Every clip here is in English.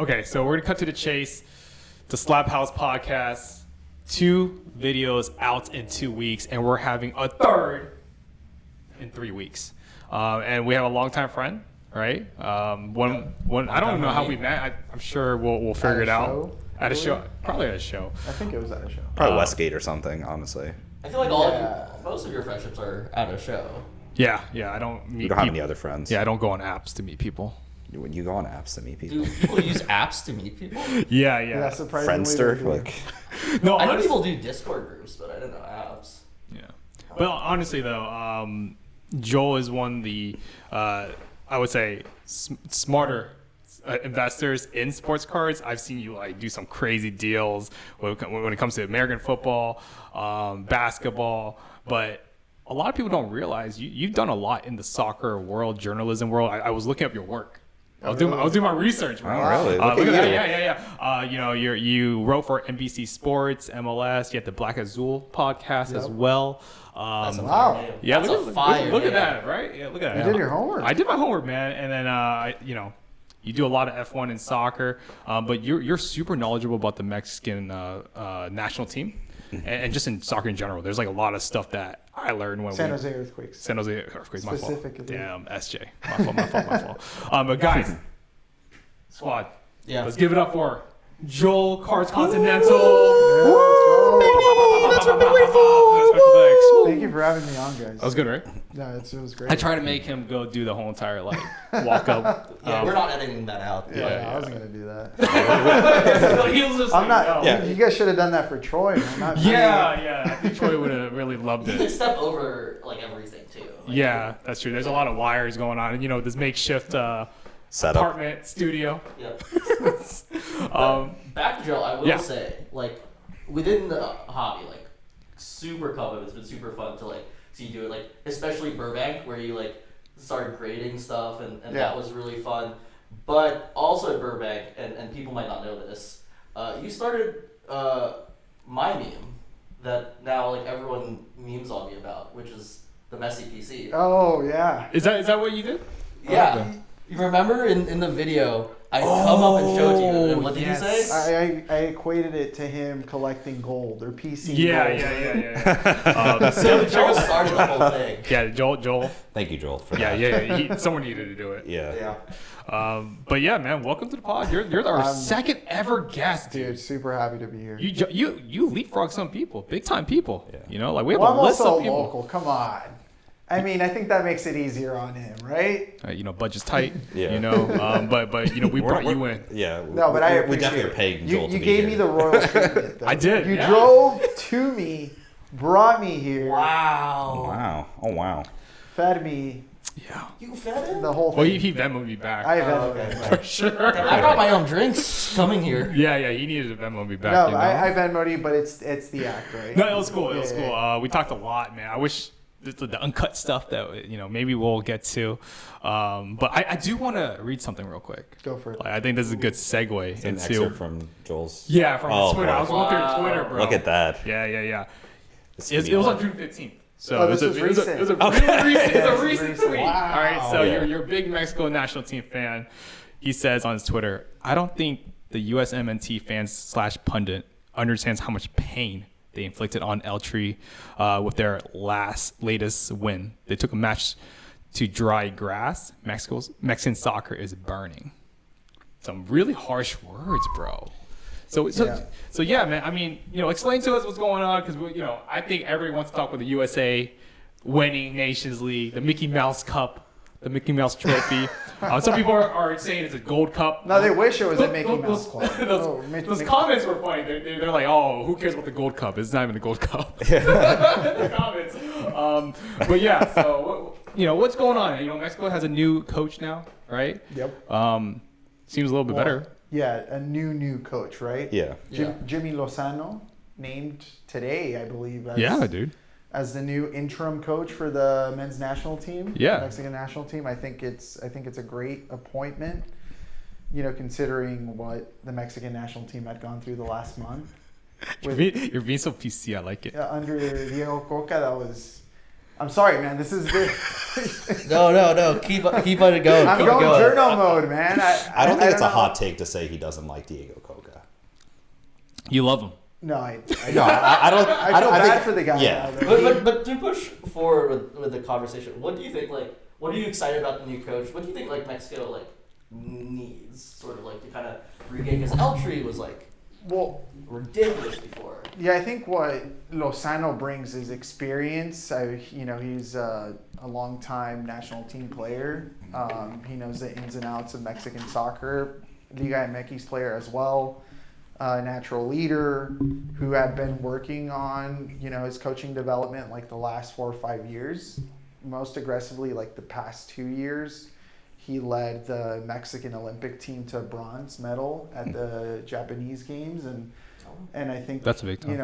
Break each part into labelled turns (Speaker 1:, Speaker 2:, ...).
Speaker 1: Okay, so we're going to cut to the chase. The Slabhouse podcast. 2 videos out in 2 weeks, and we're having a third in 3 weeks. And we have a longtime friend, right? I don't know how we met. I'm sure we'll figure it out. At a show? Probably at a show.
Speaker 2: I think it was at a show.
Speaker 3: Probably Westgate or something, honestly.
Speaker 4: I feel like most of your friendships are at a show.
Speaker 1: Yeah. I don't meet
Speaker 3: You don't have any other friends.
Speaker 1: Yeah, I don't go on apps to meet people.
Speaker 3: When you go on apps to meet people.
Speaker 4: Do people use apps to meet people?
Speaker 1: Yeah.
Speaker 2: Surprisingly.
Speaker 3: Friendster? Like,
Speaker 1: No,
Speaker 4: I know people do Discord groups, but I didn't know apps.
Speaker 1: Yeah. Well, honestly, though, Joel is one of the, I would say, smarter investors in sports cards. I've seen you do some crazy deals when it comes to American football, basketball, but a lot of people don't realize you've done a lot in the soccer world, journalism world. I was looking up your work. I was doing my research, bro.
Speaker 3: Oh, really?
Speaker 1: Look at that. Yeah. You wrote for NBC Sports, MLS. You had the Black Azul podcast as well.
Speaker 2: Wow.
Speaker 1: Yeah,
Speaker 4: That's a fire.
Speaker 1: Look at that, right? Yeah, look at that.
Speaker 2: You did your homework.
Speaker 1: I did my homework, man. And then, you do a lot of F1 in soccer, but you're super knowledgeable about the Mexican national team and just in soccer in general. There's like a lot of stuff that I learned when
Speaker 2: San Jose Earthquakes.
Speaker 1: San Jose Earthquakes, my fault.
Speaker 2: Specifically.
Speaker 1: Damn, SJ. My fault. But guys, squad,
Speaker 4: Yeah.
Speaker 1: let's give it up for Joel Cards Continental.
Speaker 2: Thank you for having me on, guys.
Speaker 1: That was good, right?
Speaker 2: Yeah, it was great.
Speaker 1: I tried to make him go do the whole entire walk up.
Speaker 4: Yeah, we're not editing that out.
Speaker 2: I wasn't gonna do that.
Speaker 1: He was just
Speaker 2: I'm not.
Speaker 1: no.
Speaker 2: You guys should have done that for Troy, man. Not me.
Speaker 1: Yeah. I think Troy would have really loved
Speaker 4: You could
Speaker 1: it.
Speaker 4: step over like everything too. Like,
Speaker 1: Yeah, that's true. There's a lot of wires going on, and this makeshift
Speaker 3: setup.
Speaker 1: apartment studio.
Speaker 4: Yep.
Speaker 1: Back
Speaker 4: Back to Joe, I will
Speaker 1: Yeah.
Speaker 4: say, like, within the hobby, like, super common. It's been super fun to like see you do it, like, especially Burbank, where you like started grading stuff, and that was really fun. But also at Burbank, and people might not know this, you started my meme that now like everyone memes on me about, which is the messy PC.
Speaker 2: Oh yeah.
Speaker 1: Is that what you did?
Speaker 4: Yeah.
Speaker 1: Okay.
Speaker 4: You remember in the video, I come up and showed you, and what did you say?
Speaker 2: I equated it to him collecting gold or PC gold.
Speaker 1: Yeah.
Speaker 4: Joel started the whole thing.
Speaker 1: Yeah, Joel.
Speaker 3: Thank you, Joel, for
Speaker 1: Yeah,
Speaker 3: that.
Speaker 1: someone needed to do it.
Speaker 3: Yeah.
Speaker 1: But yeah, man, welcome to the pod. You're our second ever guest, dude.
Speaker 2: Dude, super happy to be here.
Speaker 1: You leapfrog some people, big time people.
Speaker 3: Yeah.
Speaker 1: Like we have
Speaker 2: Well,
Speaker 1: a
Speaker 2: I'm
Speaker 1: list
Speaker 2: also
Speaker 1: of people.
Speaker 2: local. Come on. I mean, I think that makes it easier on him, right?
Speaker 1: Budget's tight.
Speaker 3: Yeah.
Speaker 1: But we brought you in.
Speaker 3: Yeah.
Speaker 2: No, but I
Speaker 3: we
Speaker 2: appreciate
Speaker 3: definitely
Speaker 2: it.
Speaker 3: are paying Joel to
Speaker 2: You
Speaker 3: be
Speaker 2: gave
Speaker 3: here.
Speaker 2: me the royal treatment, though.
Speaker 1: I did,
Speaker 2: You
Speaker 1: yeah.
Speaker 2: drove to me, brought me here,
Speaker 4: Wow.
Speaker 3: Wow. Oh, wow.
Speaker 2: fed me,
Speaker 1: Yeah.
Speaker 4: You fed him?
Speaker 2: the whole thing.
Speaker 1: Well, he Venmoed me back.
Speaker 2: I have
Speaker 4: okay.
Speaker 1: for sure.
Speaker 4: I brought my own drinks coming here.
Speaker 1: Yeah. He needed to Venmo me back.
Speaker 2: No, I Venmo'd you, but it's the act, right?
Speaker 1: No, it was cool. It was
Speaker 2: Yeah,
Speaker 1: cool.
Speaker 2: yeah.
Speaker 1: We talked a lot, man. I wish the uncut stuff that maybe we'll get to. But I do want to read something real quick.
Speaker 2: Go for it.
Speaker 1: I think this is a good segue
Speaker 3: It's an
Speaker 1: into.
Speaker 3: excerpt from Joel's.
Speaker 1: Yeah, from
Speaker 3: Oh,
Speaker 1: Twitter. I was going through Twitter, bro.
Speaker 3: Look at that.
Speaker 1: Yeah.
Speaker 3: This
Speaker 1: It was on June 15th. So
Speaker 2: Oh,
Speaker 1: it was
Speaker 2: this was
Speaker 1: a really
Speaker 2: recent.
Speaker 1: recent. It's
Speaker 2: Yeah,
Speaker 1: a
Speaker 2: it's
Speaker 1: recent
Speaker 2: recent.
Speaker 1: tweet.
Speaker 2: Wow.
Speaker 1: All right, so
Speaker 3: Yeah.
Speaker 1: you're a big Mexico national team fan. He says on his Twitter, I don't think the USMNT fans / pundit understands how much pain they inflicted on El Tri with their latest win. They took a match to dry grass. Mexican soccer is burning. Some really harsh words, bro. So yeah, man. I mean, explain to us what's going on, because I think everyone wants to talk with the USA winning Nations League, the Mickey Mouse Cup, the Mickey Mouse Trophy. Some people are saying it's a Gold Cup.
Speaker 2: No, they wish it was a Mickey Mouse Club.
Speaker 1: Those comments were funny. They're like, oh, who cares about the Gold Cup? It's not even the Gold Cup. The comments. But yeah, so what's going on? Mexico has a new coach now, right?
Speaker 2: Yep.
Speaker 1: Seems a little bit better.
Speaker 2: Yeah, a new coach, right?
Speaker 3: Yeah.
Speaker 2: Jimmy Lozano named today, I believe.
Speaker 1: Yeah, dude.
Speaker 2: As the new interim coach for the men's national team,
Speaker 1: Yeah.
Speaker 2: Mexican national team. I think it's a great appointment. Considering what the Mexican national team had gone through the last month.
Speaker 1: You're being so PC. I like it.
Speaker 2: Under Diego Coca, that was I'm sorry, man. This is the.
Speaker 4: No. Keep on it going.
Speaker 2: I'm
Speaker 4: Keep it
Speaker 2: going
Speaker 4: going.
Speaker 2: journal mode, man.
Speaker 3: I don't think it's a
Speaker 2: know.
Speaker 3: hot take to say he doesn't like Diego Coca.
Speaker 1: You love him.
Speaker 2: No, I
Speaker 3: No, I don't.
Speaker 2: I feel
Speaker 3: I
Speaker 2: bad
Speaker 3: think,
Speaker 2: for the guy.
Speaker 3: Yeah.
Speaker 4: But to push forward with the conversation, what do you think? Like, what are you excited about the new coach? What do you think like Mexico like needs sort of like to kind of regain? Because Eltree was like
Speaker 2: Well,
Speaker 4: ridiculous before.
Speaker 2: yeah, I think what Lozano brings is experience. He's a long-time national team player. He knows the ins and outs of Mexican soccer. Liga MX player as well. Natural leader who had been working on, his coaching development like the last 4 or 5 years. Most aggressively, like the past 2 years. He led the Mexican Olympic team to a bronze medal at the Japanese games, and I think
Speaker 1: That's a big time.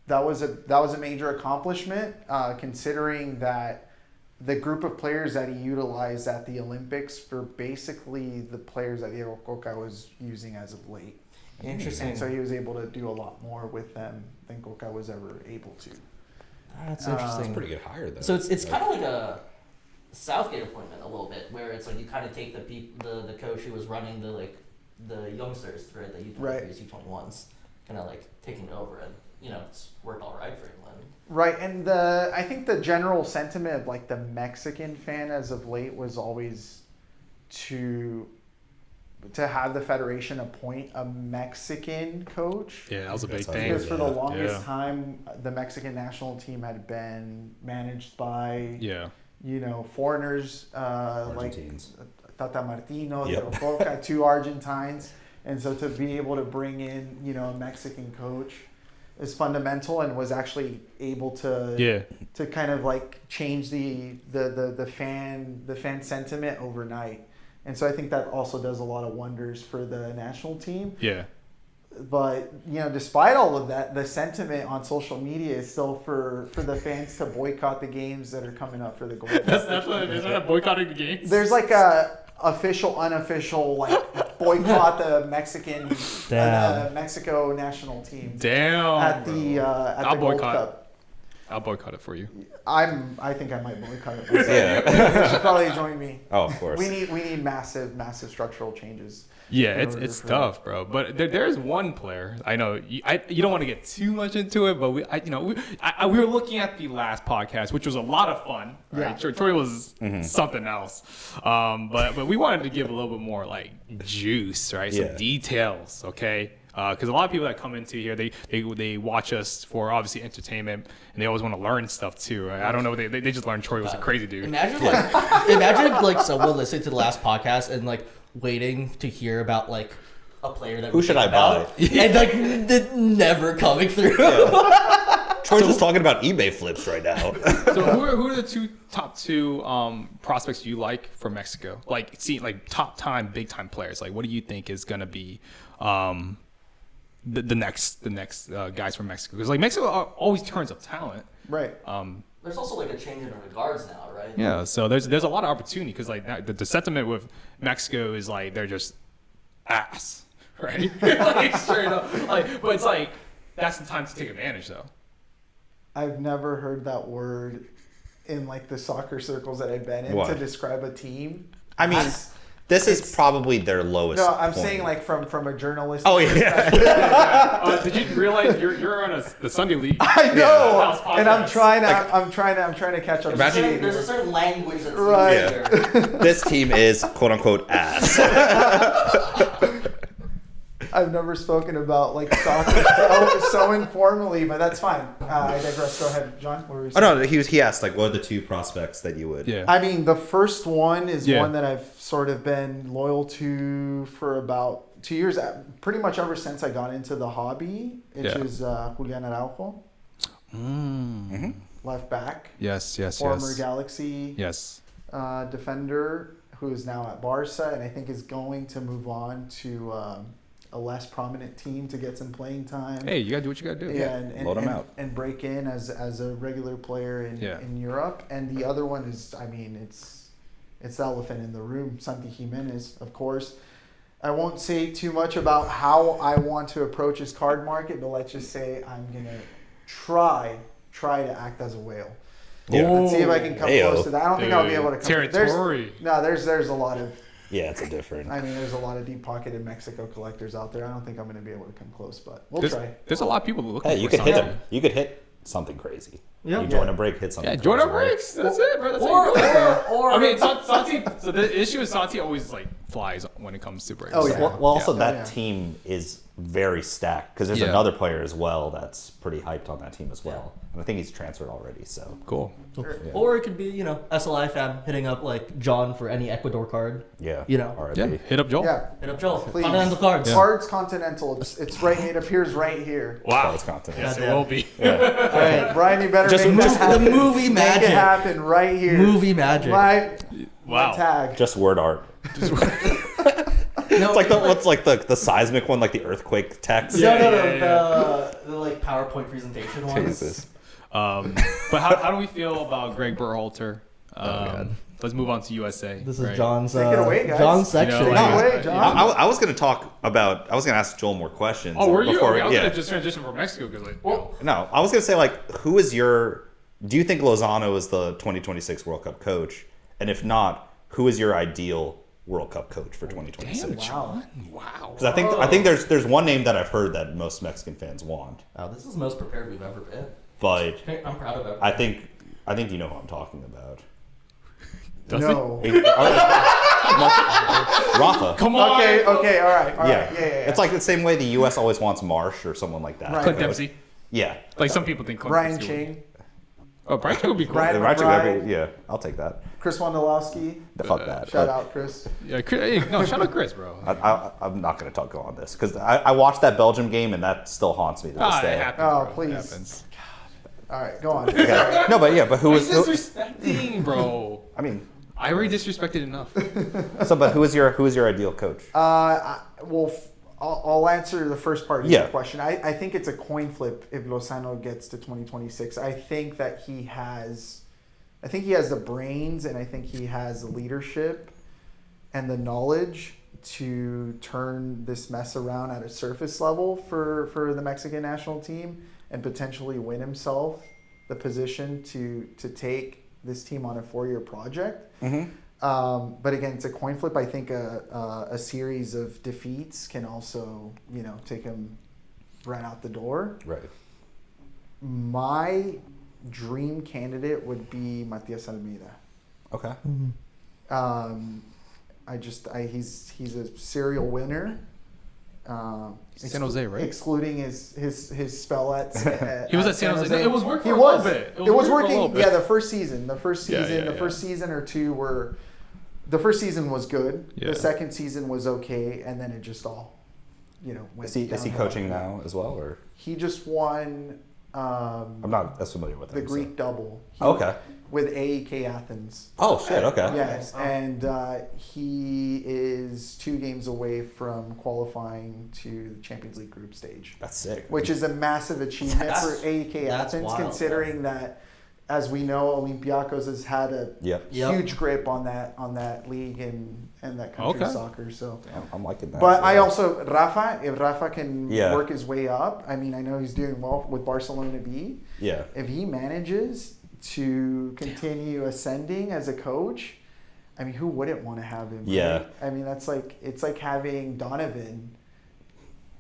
Speaker 2: that was a major accomplishment, considering that the group of players that he utilized at the Olympics were basically the players that Diego Coca was using as of late.
Speaker 4: Interesting.
Speaker 2: And so he was able to do a lot more with them than Coca was ever able to.
Speaker 4: That's
Speaker 2: It's
Speaker 4: interesting.
Speaker 3: It's pretty good hire though.
Speaker 4: So it's kind of like a Southgate appointment a little bit, where it's like you kind of take the coach who was running the youngsters, right, the U23s, U21s, kind of like taking over, and it's worked all right for England.
Speaker 2: Right, and I think the general sentiment of like the Mexican fan as of late was always to have the federation appoint a Mexican coach.
Speaker 1: Yeah, that was a big
Speaker 3: That's
Speaker 1: thing.
Speaker 2: Because for the longest
Speaker 1: Yeah.
Speaker 2: time, the Mexican national team had been managed by
Speaker 1: Yeah.
Speaker 2: foreigners like
Speaker 3: Argentines.
Speaker 2: Tata Martino,
Speaker 3: Yep.
Speaker 2: Coca, 2 Argentines, and so to be able to bring in a Mexican coach is fundamental, and was actually able to kind of like change the fan sentiment overnight. And so I think that also does a lot of wonders for the national team.
Speaker 1: Yeah.
Speaker 2: But, despite all of that, the sentiment on social media is still for the fans to boycott the games that are coming up for the Gold Cup.
Speaker 1: That's what it is. That boycotting the games.
Speaker 2: There's like a official, unofficial, like boycott the Mexico national team
Speaker 1: Damn.
Speaker 2: at the
Speaker 1: I'll
Speaker 2: Gold
Speaker 1: boycott.
Speaker 2: Cup.
Speaker 1: I'll boycott it for you.
Speaker 2: I think I might boycott it myself.
Speaker 3: Yeah.
Speaker 2: You should probably join me.
Speaker 3: Oh, of course.
Speaker 2: We need massive structural changes.
Speaker 1: Yeah,
Speaker 2: in
Speaker 1: it's
Speaker 2: order for
Speaker 1: tough, bro. But there's one player. I know you don't want to get too much into it, but we were looking at the last podcast, which was a lot of fun. Right?
Speaker 2: Yeah.
Speaker 1: Troy was something else. But we wanted to give a little bit more like juice, right? Some details, okay? Because a lot of people that come into here, they watch us for obviously entertainment, and they always want to learn stuff too. Right? I don't know. They just learned Troy was a crazy dude.
Speaker 4: Imagine someone listening to the last podcast and like waiting to hear about like a player that
Speaker 3: Who should I buy?
Speaker 4: and like never coming through.
Speaker 3: Troy's just talking about eBay flips right now.
Speaker 1: So who are the top two prospects you like for Mexico? Like top time, big time players. Like what do you think is gonna be the next guys from Mexico? Because like Mexico always turns up talent.
Speaker 2: Right.
Speaker 4: There's also like a change in the regards now, right?
Speaker 1: Yeah, so there's a lot of opportunity because like the sentiment with Mexico is like they're just ass, right? Like straight up. Like, but it's like that's the time to take advantage though.
Speaker 2: I've never heard that word in like the soccer circles that I've been in
Speaker 3: What?
Speaker 2: to describe a team.
Speaker 3: I mean, this is probably their lowest.
Speaker 2: No, I'm
Speaker 3: point.
Speaker 2: saying like from a journalist.
Speaker 3: Oh yeah.
Speaker 1: Did you realize you're on the Sunday League?
Speaker 2: I know,
Speaker 1: Yeah.
Speaker 2: and I'm trying to catch up.
Speaker 3: Imagine-
Speaker 4: There's a certain language that's
Speaker 2: Right.
Speaker 4: used there.
Speaker 3: This team is quote unquote ass.
Speaker 2: I've never spoken about like soccer so informally, but that's fine. I digress. Go ahead, John. What were you
Speaker 3: Oh
Speaker 2: saying?
Speaker 3: no, he asked like what are the two prospects that you would?
Speaker 1: Yeah.
Speaker 2: I mean, the first one is
Speaker 1: Yeah.
Speaker 2: one that I've sort of been loyal to for about 2 years, pretty much ever since I got into the hobby, which is Julian Araujo, left back,
Speaker 1: Yes.
Speaker 2: former Galaxy
Speaker 1: Yes.
Speaker 2: defender who is now at Barca, and I think is going to move on to a less prominent team to get some playing time.
Speaker 1: Hey, you gotta do what you gotta do.
Speaker 2: Yeah, and
Speaker 3: Load 'em out.
Speaker 2: and break in as a regular player in Europe. And the other one is, I mean, it's the elephant in the room, Santi Jimenez, of course. I won't say too much about how I want to approach his card market, but let's just say I'm gonna try to act as a whale.
Speaker 3: Yeah.
Speaker 2: And see if I can come
Speaker 3: Heyo.
Speaker 2: close to that. I don't think I'll be
Speaker 1: Dude,
Speaker 2: able to come.
Speaker 1: territory.
Speaker 2: There's a lot of.
Speaker 3: Yeah, it's a different.
Speaker 2: I mean, there's a lot of deep-pocketed Mexico collectors out there. I don't think I'm going to be able to come close, but we'll try.
Speaker 1: There's a lot of people looking
Speaker 3: Hey,
Speaker 1: for
Speaker 3: you could hit
Speaker 1: something.
Speaker 3: them. You could hit something crazy.
Speaker 4: Yeah.
Speaker 3: You join a break, hit something.
Speaker 1: Yeah, Jordan
Speaker 3: crazy, right?
Speaker 1: breaks. That's it, bro. That's
Speaker 4: Or
Speaker 1: I mean, Santi. So the issue is Santi always like flies when it comes to breaks.
Speaker 2: Oh, yeah.
Speaker 3: Well, also
Speaker 2: Yeah.
Speaker 3: that
Speaker 2: Yeah.
Speaker 3: team is very stacked because there's
Speaker 1: Yeah.
Speaker 3: another player as well that's pretty hyped on that team as well. And I think he's transferred already. So
Speaker 1: Cool.
Speaker 4: Or it could be, SLI fam hitting up like John for any Ecuador card.
Speaker 3: yeah,
Speaker 4: RIP.
Speaker 1: Yeah, hit up Joel.
Speaker 2: Yeah.
Speaker 4: Hit up Joel.
Speaker 2: Please.
Speaker 4: Continental cards.
Speaker 2: Cards Continental. It's right. It appears right here.
Speaker 1: Wow.
Speaker 3: That's content.
Speaker 1: Yes, it
Speaker 4: Goddamn.
Speaker 1: will be.
Speaker 4: All right.
Speaker 2: Brian, you better
Speaker 3: Just-
Speaker 2: make that
Speaker 3: just the
Speaker 2: happen.
Speaker 4: movie
Speaker 2: Make
Speaker 4: magic.
Speaker 2: it happen right here.
Speaker 4: Movie magic.
Speaker 2: My
Speaker 1: Wow.
Speaker 2: tag.
Speaker 3: Just word art.
Speaker 4: No,
Speaker 3: It's like what's like the seismic one, like the earthquake text.
Speaker 1: Yeah.
Speaker 4: The like PowerPoint presentation ones.
Speaker 3: Jesus.
Speaker 1: But how do we feel about Greg Berhalter?
Speaker 3: God.
Speaker 1: Let's move on to USA.
Speaker 4: This is
Speaker 1: right?
Speaker 4: John's.
Speaker 2: Take it away, guys.
Speaker 4: John's section.
Speaker 1: You know,
Speaker 2: Take
Speaker 1: like-
Speaker 2: it away, John.
Speaker 3: I was gonna talk about. I was gonna ask Joel more questions.
Speaker 1: Oh, were you?
Speaker 3: Before,
Speaker 1: Okay, I was
Speaker 3: yeah.
Speaker 1: gonna just transition from Mexico because like,
Speaker 3: No, I was gonna say like, who is your? Do you think Lozano is the 2026 World Cup coach? And if not, who is your ideal World Cup coach for 2026?
Speaker 1: damn,
Speaker 3: Because
Speaker 1: John. Wow.
Speaker 3: I think there's one name that I've heard that most Mexican fans want,
Speaker 4: Oh, this is the most prepared we've ever been.
Speaker 3: but
Speaker 4: I'm proud of it.
Speaker 3: I think you know who I'm talking about.
Speaker 1: Does
Speaker 2: No.
Speaker 3: Rafa.
Speaker 1: Come on.
Speaker 2: Okay. All right.
Speaker 3: Yeah.
Speaker 2: Yeah.
Speaker 3: It's like the same way the U.S. always wants Marsh or someone like that.
Speaker 2: Right.
Speaker 1: Clint Dempsey.
Speaker 3: Yeah.
Speaker 1: Like some people think Clint
Speaker 2: Brian
Speaker 1: Dempsey would-
Speaker 2: Ching,
Speaker 1: Oh, Brian Ching would be cool.
Speaker 2: Brian-
Speaker 3: Yeah, I'll take that.
Speaker 2: Chris Wondolowski.
Speaker 3: Fuck that.
Speaker 2: Shout
Speaker 3: But
Speaker 2: out, Chris.
Speaker 1: Yeah, hey, no, shout out Chris, bro.
Speaker 3: I'm not going to talk on this because I watched that Belgium game and that still haunts me to this
Speaker 1: Ah, it
Speaker 3: day.
Speaker 1: happens.
Speaker 2: Oh,
Speaker 1: bro.
Speaker 2: please.
Speaker 1: It happens.
Speaker 2: All right, go on.
Speaker 3: Okay. No, but who is? Who,
Speaker 1: Disrespecting, bro.
Speaker 3: I mean,
Speaker 1: I already disrespected enough.
Speaker 3: but who is your ideal coach?
Speaker 2: I'll answer the first part of
Speaker 3: Yeah.
Speaker 2: your question. I think it's a coin flip if Lozano gets to 2026. I think that he has the brains and I think he has the leadership and the knowledge to turn this mess around at a surface level for the Mexican national team and potentially win himself the position to take this team on a 4-year project. But again, it's a coin flip. I think a series of defeats can also, take him right out the door.
Speaker 3: Right.
Speaker 2: My dream candidate would be Matias Almeida.
Speaker 3: Okay.
Speaker 2: He's a serial winner.
Speaker 1: San Jose, right?
Speaker 2: Excluding his spell at
Speaker 1: He was at San Jose. No, it was working
Speaker 2: He
Speaker 1: for a
Speaker 2: was.
Speaker 1: little bit.
Speaker 2: It was
Speaker 1: for a little
Speaker 2: working.
Speaker 1: bit.
Speaker 2: Yeah, the first season. The first
Speaker 1: Yeah.
Speaker 2: season or two were. The first season was good.
Speaker 1: Yeah.
Speaker 2: The second season was okay, and then it just all, went
Speaker 3: Is he
Speaker 2: downhill.
Speaker 3: coaching now as well, or
Speaker 2: He just won.
Speaker 3: I'm not as familiar with
Speaker 2: The
Speaker 3: him,
Speaker 2: Greek double.
Speaker 3: Okay.
Speaker 2: With AEK Athens.
Speaker 3: Oh shit. Okay.
Speaker 2: Yes, and he is 2 games away from qualifying to the Champions League group stage,
Speaker 3: That's sick.
Speaker 2: which is a massive achievement
Speaker 4: That's-
Speaker 2: for AEK
Speaker 4: that's
Speaker 2: Athens,
Speaker 4: wild,
Speaker 2: considering that, as we know, Olympiacos has had a
Speaker 3: Yep.
Speaker 2: huge grip on that league and that country
Speaker 1: Okay.
Speaker 2: soccer. So.
Speaker 3: Yeah, I'm liking that.
Speaker 2: But
Speaker 3: as
Speaker 2: I
Speaker 3: well.
Speaker 2: also if Rafa can
Speaker 3: Yeah.
Speaker 2: work his way up. I mean, I know he's doing well with Barcelona B.
Speaker 3: Yeah.
Speaker 2: If he manages to continue ascending as a coach, I mean, who wouldn't want to have him?
Speaker 3: Yeah.
Speaker 2: Right? I mean, it's like having Donovan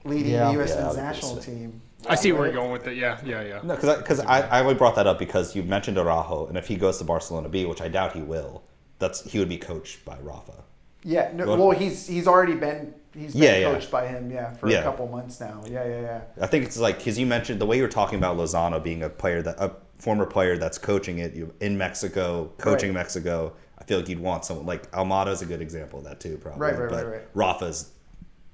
Speaker 2: leading
Speaker 4: Yeah.
Speaker 2: the U.S.
Speaker 3: Yeah,
Speaker 2: men's
Speaker 3: that'd be
Speaker 2: national
Speaker 3: sick.
Speaker 2: team.
Speaker 1: I see where
Speaker 2: Right?
Speaker 1: you're going with it. Yeah.
Speaker 3: No, because I only brought that up because you mentioned Araujo, and if he goes to Barcelona B, which I doubt he will, he would be coached by Rafa.
Speaker 2: Yeah. No,
Speaker 3: Go
Speaker 2: well, he's already been
Speaker 3: Yeah.
Speaker 2: coached by him. Yeah, for
Speaker 3: Yeah.
Speaker 2: a couple months now. Yeah.
Speaker 3: I think it's like because you mentioned the way you were talking about Lozano being a former player that's coaching it in Mexico, coaching
Speaker 2: Right.
Speaker 3: Mexico. I feel like you'd want someone like Almada is a good example of that too, probably.
Speaker 2: Right.
Speaker 3: But Rafa's.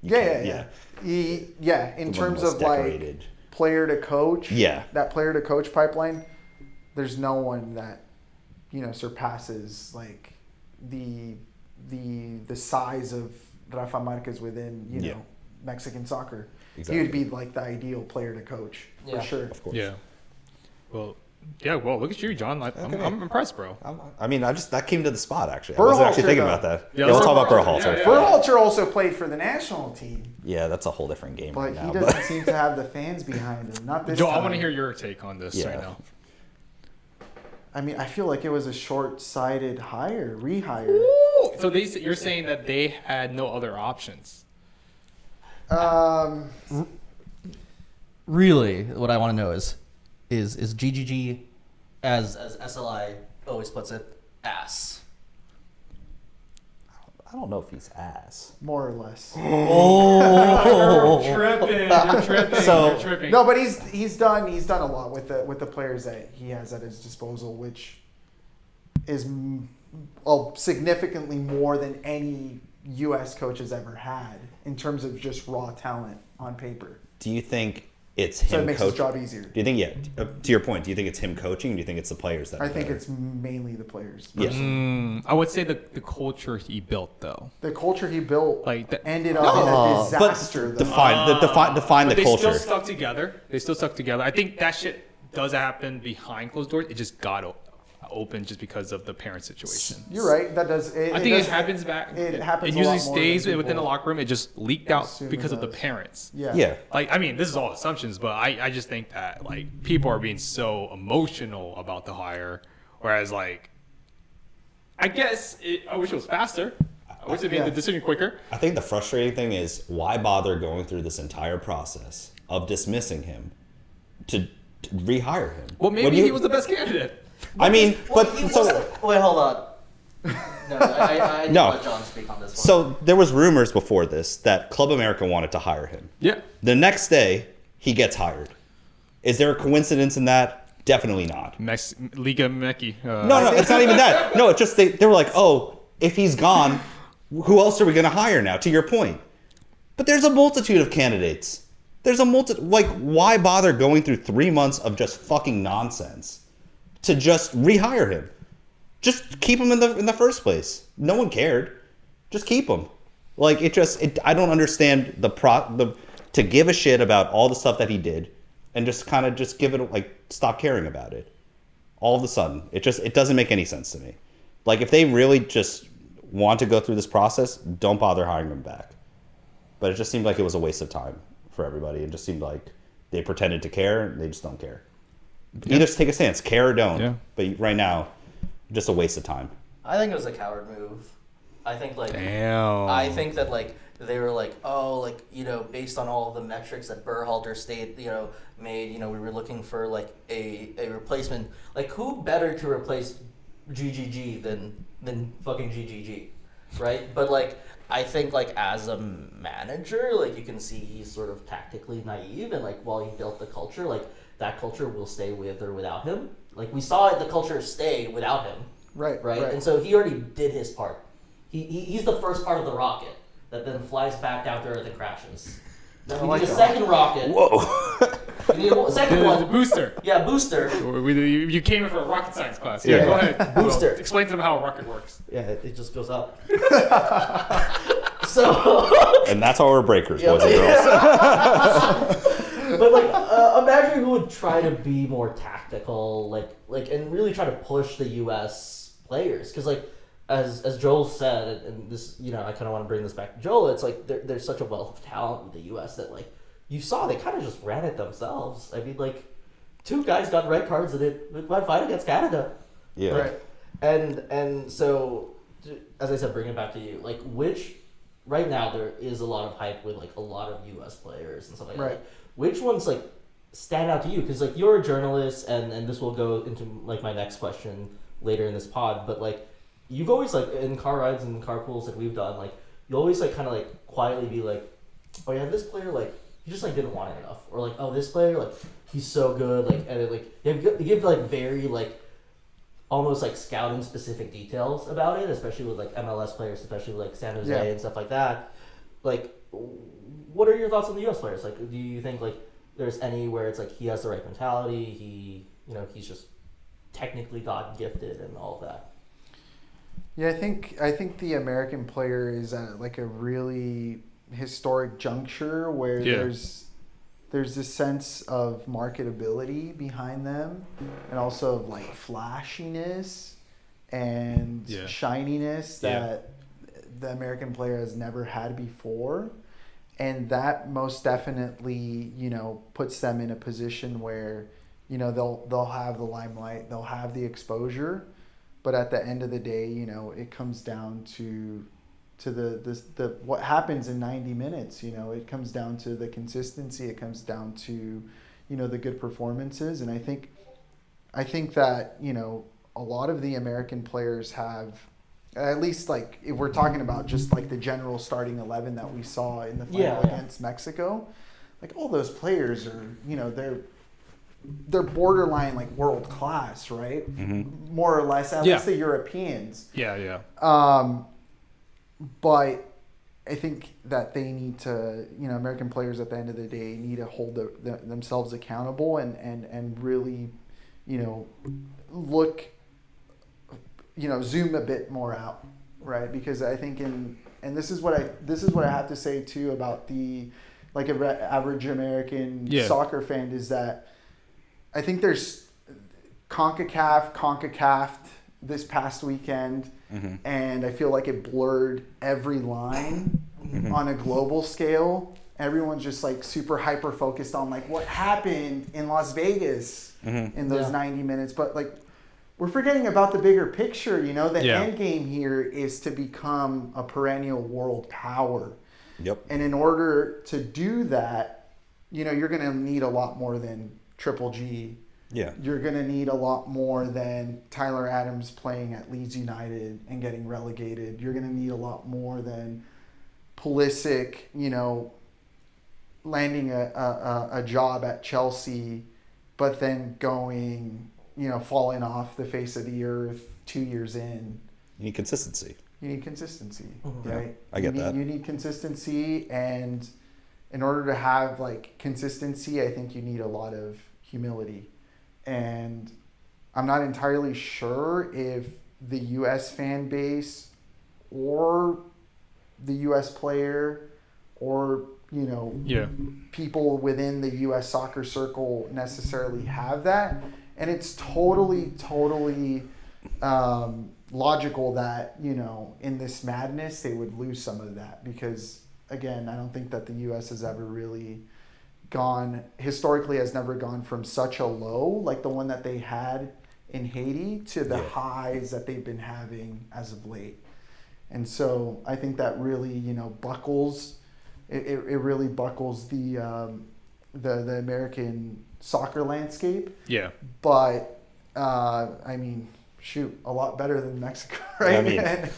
Speaker 2: Yeah. In
Speaker 3: The
Speaker 2: terms
Speaker 3: most
Speaker 2: of
Speaker 3: decorated.
Speaker 2: like player to coach,
Speaker 3: Yeah.
Speaker 2: that player to coach pipeline, there's no one that surpasses like the size of Rafa Marquez within
Speaker 3: Yeah.
Speaker 2: Mexican soccer.
Speaker 3: Exactly.
Speaker 2: He would be like the ideal player to coach
Speaker 4: Yeah.
Speaker 2: for sure.
Speaker 3: Of course.
Speaker 1: Yeah. Well, look at you, John. I'm impressed, bro.
Speaker 3: I mean, that came to the spot actually. I wasn't actually
Speaker 2: Berhalter,
Speaker 3: thinking
Speaker 2: though.
Speaker 3: about that.
Speaker 1: Yeah,
Speaker 3: Yeah, we'll
Speaker 1: let's
Speaker 3: talk about
Speaker 1: talk
Speaker 3: Berhalter.
Speaker 1: about- yeah.
Speaker 2: Berhalter also played for the national team,
Speaker 3: Yeah, that's a whole different game
Speaker 2: but
Speaker 3: right now.
Speaker 2: he doesn't seem to have the fans behind him. Not this
Speaker 1: Joe,
Speaker 2: time.
Speaker 1: I want to hear your take on this
Speaker 3: Yeah.
Speaker 1: right now.
Speaker 2: I mean, I feel like it was a short-sighted rehire.
Speaker 1: Ooh, so you're saying that they had no other options?
Speaker 4: Really, what I want to know is GGG, as SLI always puts it, ass?
Speaker 3: I don't know if he's ass.
Speaker 2: More or less.
Speaker 4: Oh,
Speaker 1: You're tripping.
Speaker 3: So-
Speaker 1: You're tripping.
Speaker 2: No, but he's done a lot with the players that he has at his disposal, which is significantly more than any U.S. coach has ever had in terms of just raw talent on paper.
Speaker 3: Do you think it's him
Speaker 2: So it makes his
Speaker 3: coaching?
Speaker 2: job easier.
Speaker 3: Do you think, to your point, do you think it's him coaching, or do you think it's the players that
Speaker 2: I
Speaker 3: are
Speaker 2: think
Speaker 3: better?
Speaker 2: it's mainly the players.
Speaker 3: Yeah.
Speaker 1: I would say the culture he built, though.
Speaker 2: The culture he built
Speaker 1: Like
Speaker 2: ended up in a disaster.
Speaker 3: But
Speaker 2: though.
Speaker 3: define
Speaker 1: But
Speaker 3: the
Speaker 1: they
Speaker 3: culture.
Speaker 1: still stuck together. I think that shit does happen behind closed doors. It just got open just because of the parent situation.
Speaker 2: You're right. That does.
Speaker 1: I think it happens back.
Speaker 2: It happens.
Speaker 1: It
Speaker 2: a
Speaker 1: usually
Speaker 2: lot more
Speaker 1: stays
Speaker 2: than
Speaker 1: within the
Speaker 2: people
Speaker 1: locker room. It just leaked out
Speaker 2: assume it
Speaker 1: because of the
Speaker 2: does.
Speaker 1: parents.
Speaker 2: Yeah.
Speaker 3: Yeah.
Speaker 1: Like, I mean, this is all assumptions, but I just think that, like, people are being so emotional about the hire, whereas, like, I wish it was faster. I wish it made the decision quicker.
Speaker 3: I think the frustrating thing is, why bother going through this entire process of dismissing him to rehire him?
Speaker 1: Well, maybe he was the best candidate.
Speaker 3: I mean,
Speaker 4: Well,
Speaker 3: but
Speaker 4: he
Speaker 3: so
Speaker 4: wasn't- wait, hold on. No, I need
Speaker 3: No.
Speaker 4: to let John speak on this one.
Speaker 3: so there was rumors before this that Club America wanted to hire him.
Speaker 1: Yeah.
Speaker 3: The next day, he gets hired. Is there a coincidence in that? Definitely not.
Speaker 1: Liga Meki.
Speaker 3: No, it's not even that. No, it's just they were like, oh, if he's gone, who else are we going to hire now? To your point. But there's a multitude of candidates. Like, why bother going through 3 months of just fucking nonsense to just rehire him? Just keep him in the first place. No one cared. Just keep him. Like, I don't understand to give a shit about all the stuff that he did and just kind of just give it, like, stop caring about it. All of a sudden. It doesn't make any sense to me. Like, if they really just want to go through this process, don't bother hiring him back. But it just seemed like it was a waste of time for everybody. It just seemed like they pretended to care and they just don't care.
Speaker 1: Yeah.
Speaker 3: Either take a stance, care or don't.
Speaker 1: Yeah.
Speaker 3: But right now, just a waste of time.
Speaker 4: I think it was a coward move. I think
Speaker 1: Damn.
Speaker 4: I think that they were like, oh, like, based on all of the metrics that Berhalter State, made, we were looking for like a replacement. Like, who better to replace GGG than fucking GGG, right? But like, I think like as a manager, like you can see he's sort of tactically naive, and like while he built the culture, like that culture will stay with or without him. Like we saw the culture stay without him.
Speaker 2: Right.
Speaker 4: And so he already did his part. He's the first part of the rocket that then flies back down to Earth and crashes. Then we need a second rocket.
Speaker 3: Whoa.
Speaker 4: We need a second
Speaker 1: The
Speaker 4: one.
Speaker 1: booster.
Speaker 4: Yeah, booster.
Speaker 1: You came in for a rocket science class.
Speaker 3: Yeah.
Speaker 1: Go ahead.
Speaker 4: Booster.
Speaker 1: Well, explain to them how a rocket works.
Speaker 4: Yeah, it just goes up. So.
Speaker 3: And that's how we're breakers,
Speaker 4: Yeah.
Speaker 3: boys and girls.
Speaker 4: But like, a manager who would try to be more tactical, like, and really try to push the U.S. players, because like, as Joel said, and this, I kind of want to bring this back to Joel. It's like there's such a wealth of talent with the U.S. that like you saw they kind of just ran it themselves. I mean, like, 2 guys got red cards in it went fight against Canada.
Speaker 3: Yeah.
Speaker 2: Right.
Speaker 4: And so, as I said, bring it back to you. Like, right now there is a lot of hype with like a lot of U.S. players and stuff like that.
Speaker 2: Right.
Speaker 4: Like, which ones like stand out to you? Because like you're a journalist, and this will go into like my next question later in this pod. But like, you've always like in car rides and carpools that we've done, like you always like kind of like quietly be like, oh yeah, this player like he just like didn't want it enough, or like, oh, this player like he's so good, like, and it, like you give like very like almost like scouting specific details about it, especially with like MLS players, especially like San Jose
Speaker 2: Yeah.
Speaker 4: and stuff like that. Like, what are your thoughts on the U.S. players? Like, do you think like there's any where it's like he has the right mentality, he's just technically God gifted and all of that?
Speaker 2: Yeah, I think the American player is at like a really historic juncture where
Speaker 1: Yeah.
Speaker 2: there's this sense of marketability behind them, and also of like flashiness and
Speaker 1: Yeah.
Speaker 2: shininess
Speaker 1: Yeah.
Speaker 2: that the American player has never had before. And that most definitely, puts them in a position where they'll have the limelight, they'll have the exposure, but at the end of the day, it comes down to the what happens in 90 minutes. It comes down to the consistency. It comes down to the good performances, and I think that a lot of the American players have, at least like if we're talking about just like the general starting 11 that we saw in the final against Mexico, like all those players are they're borderline like world class, right?
Speaker 3: Mm-hmm.
Speaker 2: More or less, at least the Europeans.
Speaker 1: Yeah.
Speaker 2: But I think that they need to, American players at the end of the day need to hold themselves accountable and really, look, zoom a bit more out, right? Because I think and this is what I have to say too about the like average American soccer fan is that I think there's CONCACAF this past weekend. Mm-hmm. And I feel like it blurred every line on a global scale. Everyone's just like super hyper focused on like what happened in Las Vegas in those 90 minutes. But like we're forgetting about the bigger picture. The end game here is to become a perennial world power.
Speaker 3: Yep. And
Speaker 2: in order to do that, you're going to need a lot more than Triple G.
Speaker 3: Yeah.
Speaker 2: You're going to need a lot more than Tyler Adams playing at Leeds United and getting relegated. You're going to need a lot more than Pulisic, landing a job at Chelsea, but then going, falling off the face of the earth 2 years in.
Speaker 3: You need consistency.
Speaker 2: Mm-hmm. Right?
Speaker 3: I get that.
Speaker 2: You need consistency, and in order to have like consistency, I think you need a lot of humility. And I'm not entirely sure if the U.S. fan base or the U.S. player or, people within the U.S. soccer circle necessarily have that. And it's totally logical that, in this madness, they would lose some of that. Because, again, I don't think that the U.S. has ever really has never gone from such a low, like the one that they had in Haiti, to the highs that they've been having as of late. And so I think that really, buckles, it really buckles the American soccer landscape.
Speaker 1: Yeah.
Speaker 2: But, a lot better than Mexico, right?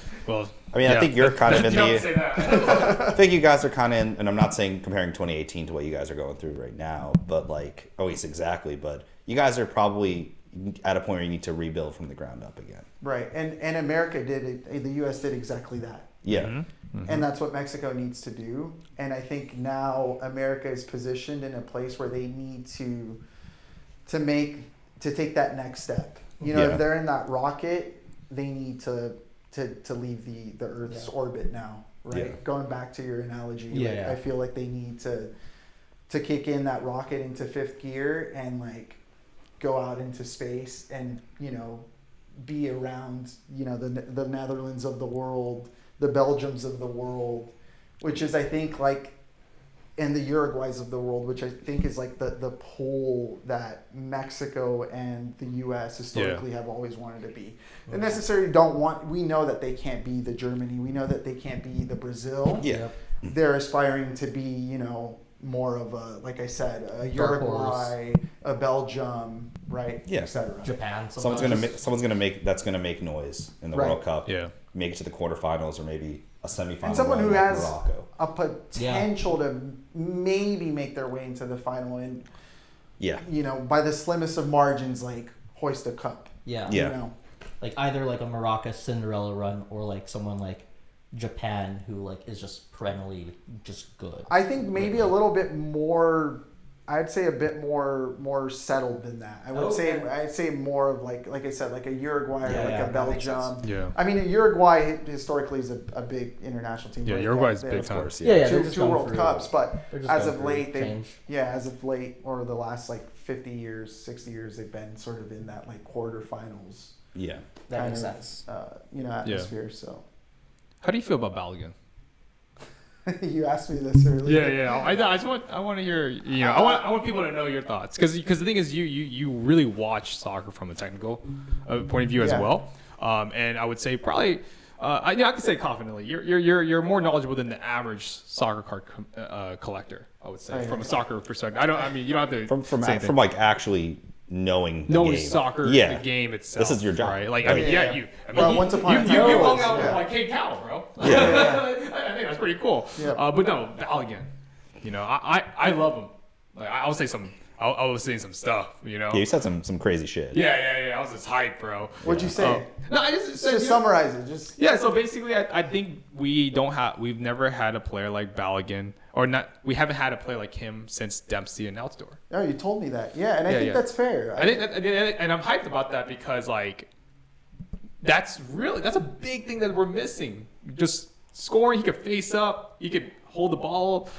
Speaker 3: I think you're kind of in the. I think you guys are kind of in, and I'm not saying comparing 2018 to what you guys are going through right now, but like, exactly. But you guys are probably at a point where you need to rebuild from the ground up again.
Speaker 2: Right, and America did it. The U.S. did exactly that.
Speaker 3: Yeah.
Speaker 1: Mm-hmm.
Speaker 2: And that's what Mexico needs to do. And I think now America is positioned in a place where they need to take that next step. If they're in that rocket, they need to leave the Earth's orbit now, right?
Speaker 3: Yeah.
Speaker 2: Going back to your analogy, I feel like they need to kick in that rocket into fifth gear and like go out into space and be around the Netherlands of the world, the Belgiums of the world, which is I think like. And the Uruguays of the world, which I think is like the pole that Mexico and the U.S. historically have always wanted to be. They necessarily we know that they can't be the Germany. We know that they can't be the Brazil.
Speaker 3: Yeah.
Speaker 2: They're aspiring to be, more of a, like I said, a Uruguay, a Belgium, right?
Speaker 3: Yeah.
Speaker 2: Et cetera.
Speaker 4: Japan.
Speaker 3: Someone's gonna make noise in the World Cup.
Speaker 1: Yeah.
Speaker 3: Make it to the quarterfinals or maybe a semifinal.
Speaker 2: And someone who
Speaker 3: like
Speaker 2: has
Speaker 3: Morocco.
Speaker 2: a potential to maybe make their way into the final and, by the slimmest of margins, like hoist a cup.
Speaker 4: Yeah. Like either like a Morocco Cinderella run or like someone like Japan who like is just perennially just good.
Speaker 2: I think maybe a little bit more. I'd say a bit more settled than that. I'd say more of like I said, like a Uruguay or like a Belgium.
Speaker 1: Yeah.
Speaker 2: I mean, Uruguay historically is a big international team.
Speaker 1: Yeah,
Speaker 2: right?
Speaker 1: Uruguay's
Speaker 2: They
Speaker 1: big
Speaker 2: have
Speaker 1: time.
Speaker 2: two World Cups, but as of late, or the last like 50 years, 60 years, they've been sort of in that like quarterfinals.
Speaker 3: Yeah.
Speaker 4: That makes sense.
Speaker 2: Atmosphere. So.
Speaker 1: How do you feel about Balogun?
Speaker 2: You asked me this earlier.
Speaker 1: Yeah. I want to hear. I want people to know your thoughts because the thing is, you really watch soccer from a technical point of view as well. And I would say probably. I can say confidently, you're more knowledgeable than the average soccer card collector. I would say from a soccer perspective. You don't have to
Speaker 3: from like actually knowing the game.
Speaker 1: Soccer, the game itself.
Speaker 3: This is your job,
Speaker 1: right? Like
Speaker 2: once upon a time,
Speaker 1: you hung out with like Kate Cowell, bro.
Speaker 3: Yeah.
Speaker 1: I think that's pretty cool.
Speaker 2: Yeah.
Speaker 1: But no, Balogun, I love him. Like I was saying some stuff,
Speaker 3: Yeah, you said some crazy shit.
Speaker 1: Yeah. I was just hyped, bro.
Speaker 2: What'd you say?
Speaker 1: No, I just said.
Speaker 2: Just summarize it.
Speaker 1: Yeah, so basically, I think we've never had a player like Balogun, or not. We haven't had a player like him since Dempsey and Altidore.
Speaker 2: Oh, you told me that. Yeah, and I think that's fair.
Speaker 1: I think and I'm hyped about that because like that's a big thing that we're missing. Just scoring, he could face up, he could hold the ball.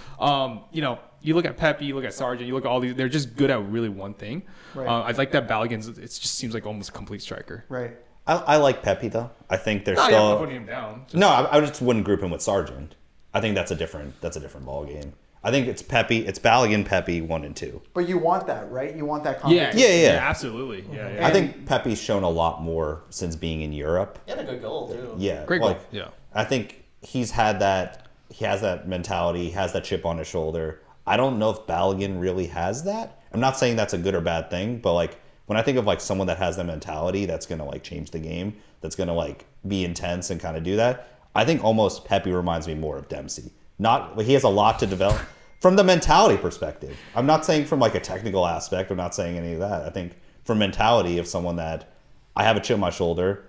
Speaker 1: You look at Pepe, you look at Sargent, you look at all these. They're just good at really one thing.
Speaker 2: Right.
Speaker 1: I like that Balogun. It just seems like almost a complete striker.
Speaker 2: Right.
Speaker 3: I like Pepe though. I think there's
Speaker 1: No,
Speaker 3: still.
Speaker 1: I'm putting him down.
Speaker 3: I just wouldn't group him with Sargent. I think that's a different ball game. I think it's Balogun, Pepe 1 and 2.
Speaker 2: But you want that, right? You want that competition.
Speaker 3: Yeah.
Speaker 1: Absolutely. Yeah.
Speaker 3: I think Pepe's shown a lot more since being in Europe.
Speaker 4: He had a good goal too.
Speaker 3: Yeah,
Speaker 1: Great goal. Yeah.
Speaker 3: I think he's had that. He has that mentality. He has that chip on his shoulder. I don't know if Balogun really has that. I'm not saying that's a good or bad thing, but like when I think of like someone that has that mentality that's gonna like change the game, that's gonna like be intense and kind of do that, I think almost Pepe reminds me more of Dempsey. He has a lot to develop from the mentality perspective. I'm not saying from like a technical aspect. I'm not saying any of that. I think from mentality of someone that I have a chip on my shoulder.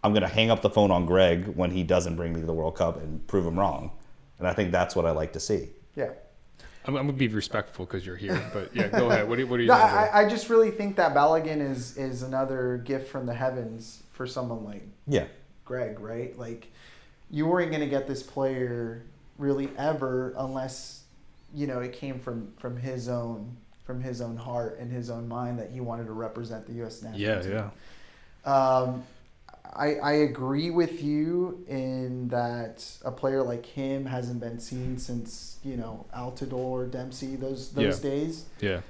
Speaker 3: I'm gonna hang up the phone on Greg when he doesn't bring me to the World Cup and prove him wrong. And I think that's what I like to see.
Speaker 2: Yeah.
Speaker 1: I'm gonna be respectful because you're here, but yeah, go ahead. What are you?
Speaker 2: No, I just really think that Balogun is another gift from the heavens for someone like Greg, right? Like you weren't gonna get this player really ever unless it came from his own heart and his own mind that he wanted to represent the U.S. national team.
Speaker 1: Yeah.
Speaker 2: I agree with you in that a player like him hasn't been seen since Altidore, Dempsey, those days.
Speaker 1: Yeah.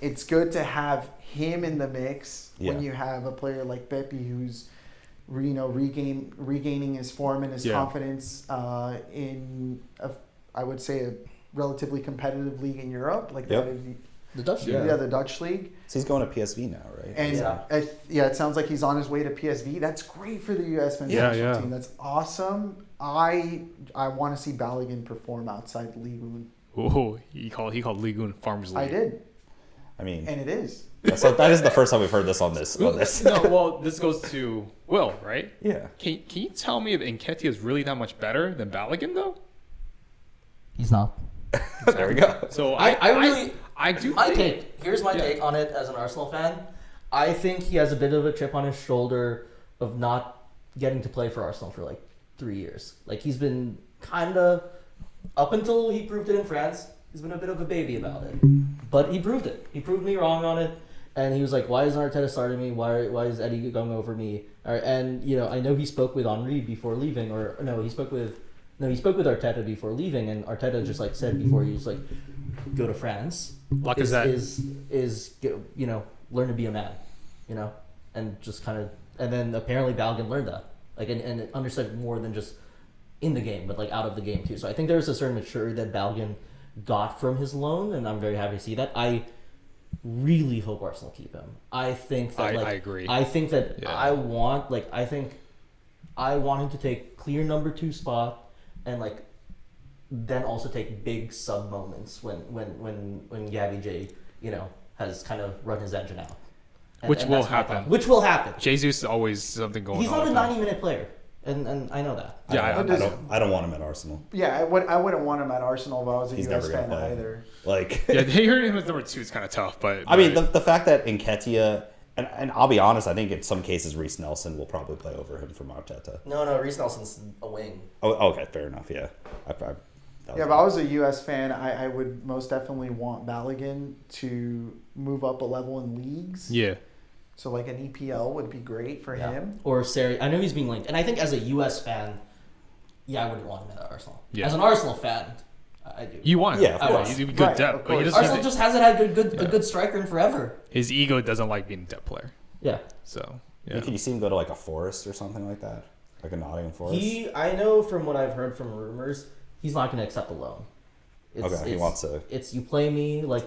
Speaker 2: It's good to have him in the mix when
Speaker 3: Yeah.
Speaker 2: you have a player like Pepe who's regaining his form and his confidence in I would say a relatively competitive league in Europe like
Speaker 3: Yep.
Speaker 2: that is
Speaker 4: The Dutch league.
Speaker 2: the Dutch league.
Speaker 3: So he's going to PSV now, right?
Speaker 2: And it sounds like he's on his way to PSV. That's great for the U.S. men's national team. That's awesome. I want to see Balogun perform outside Liga.
Speaker 1: Oh, he called Liga Farmers League.
Speaker 2: I did,
Speaker 3: I mean,
Speaker 2: and it is.
Speaker 3: that is the first time we've heard this on this.
Speaker 1: No, well, this goes to Will, right?
Speaker 3: Yeah.
Speaker 1: Can you tell me if Nketiah is really that much better than Balogun, though?
Speaker 4: He's not.
Speaker 3: There we go.
Speaker 1: So
Speaker 4: Here's my take on it as an Arsenal fan. I think he has a bit of a chip on his shoulder of not getting to play for Arsenal for like 3 years. Like he's been kind of up until he proved it in France. He's been a bit of a baby about it, but he proved it. He proved me wrong on it, and he was like, "Why isn't Arteta starting me? Why is Eddie going over me?" And I know he spoke with Henry before leaving, he spoke with Arteta before leaving, and Arteta just like said before he was like, "Go to France." Is learn to be a man, and just kind of, and then apparently Balogun learned that, like, and understood more than just in the game, but like out of the game too. So I think there's a certain maturity that Balogun got from his loan, and I'm very happy to see that. I really hope Arsenal keep him. I think that
Speaker 1: I agree.
Speaker 4: I think that I want him to take clear number 2 spot, and like then also take big sub moments when Gabby J has kind of run his engine out.
Speaker 1: Which will happen.
Speaker 4: Which will happen.
Speaker 1: Jesus is always something going on.
Speaker 4: He's not a
Speaker 1: with him.
Speaker 4: 90-minute player, and I know that.
Speaker 3: I don't want him at Arsenal.
Speaker 2: Yeah, I wouldn't want him at Arsenal if I was a
Speaker 3: He's
Speaker 2: U.S.
Speaker 3: never gonna
Speaker 2: fan
Speaker 3: play.
Speaker 2: either.
Speaker 3: Like,
Speaker 1: Yeah, hearing him as number 2 is kind of tough, but
Speaker 3: I mean, the fact that Nketiah, and I'll be honest, I think in some cases Reece Nelson will probably play over him from Arteta.
Speaker 4: No, Reece Nelson's a wing.
Speaker 3: Oh, okay, fair enough. Yeah.
Speaker 2: If I was a U.S. fan, I would most definitely want Balogun to move up a level in leagues.
Speaker 1: yeah.
Speaker 2: So like an EPL would be great for him.
Speaker 4: Or Serie. I know he's being linked, and I think as a U.S. fan, yeah, I wouldn't want him at Arsenal.
Speaker 1: Yeah.
Speaker 4: As an Arsenal fan, I do.
Speaker 1: You want him.
Speaker 3: Yeah, of course.
Speaker 1: He's a good
Speaker 2: Right,
Speaker 1: depth,
Speaker 2: of
Speaker 1: but he
Speaker 2: course.
Speaker 1: doesn't,
Speaker 4: Arsenal just hasn't had a good striker in forever.
Speaker 1: his ego doesn't like being a depth player.
Speaker 4: Yeah.
Speaker 1: So,
Speaker 3: Yeah.
Speaker 1: yeah.
Speaker 3: Could you see him go to like a Forest or something like that? Like a Nottingham Forest?
Speaker 4: I know from what I've heard from rumors, he's not going to accept a loan.
Speaker 3: Okay, he wants to.
Speaker 4: It's you play me like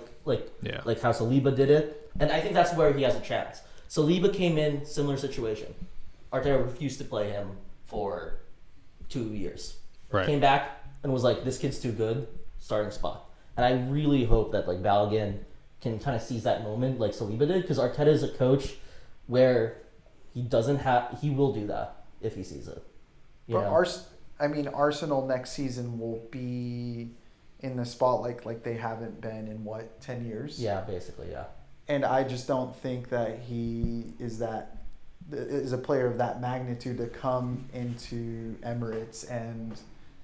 Speaker 1: Yeah.
Speaker 4: how Saliba did it, and I think that's where he has a chance. Saliba came in similar situation. Arteta refused to play him for 2 years.
Speaker 1: Right.
Speaker 4: Came back and was like, "This kid's too good, starting spot." And I really hope that like Balogun can kind of seize that moment like Saliba did, because Arteta is a coach where he will do that if he sees it. You
Speaker 2: But
Speaker 4: know?
Speaker 2: Arsenal next season will be in the spotlight like they haven't been in 10 years.
Speaker 4: Yeah, basically, yeah.
Speaker 2: And I just don't think that he is a player of that magnitude to come into Emirates and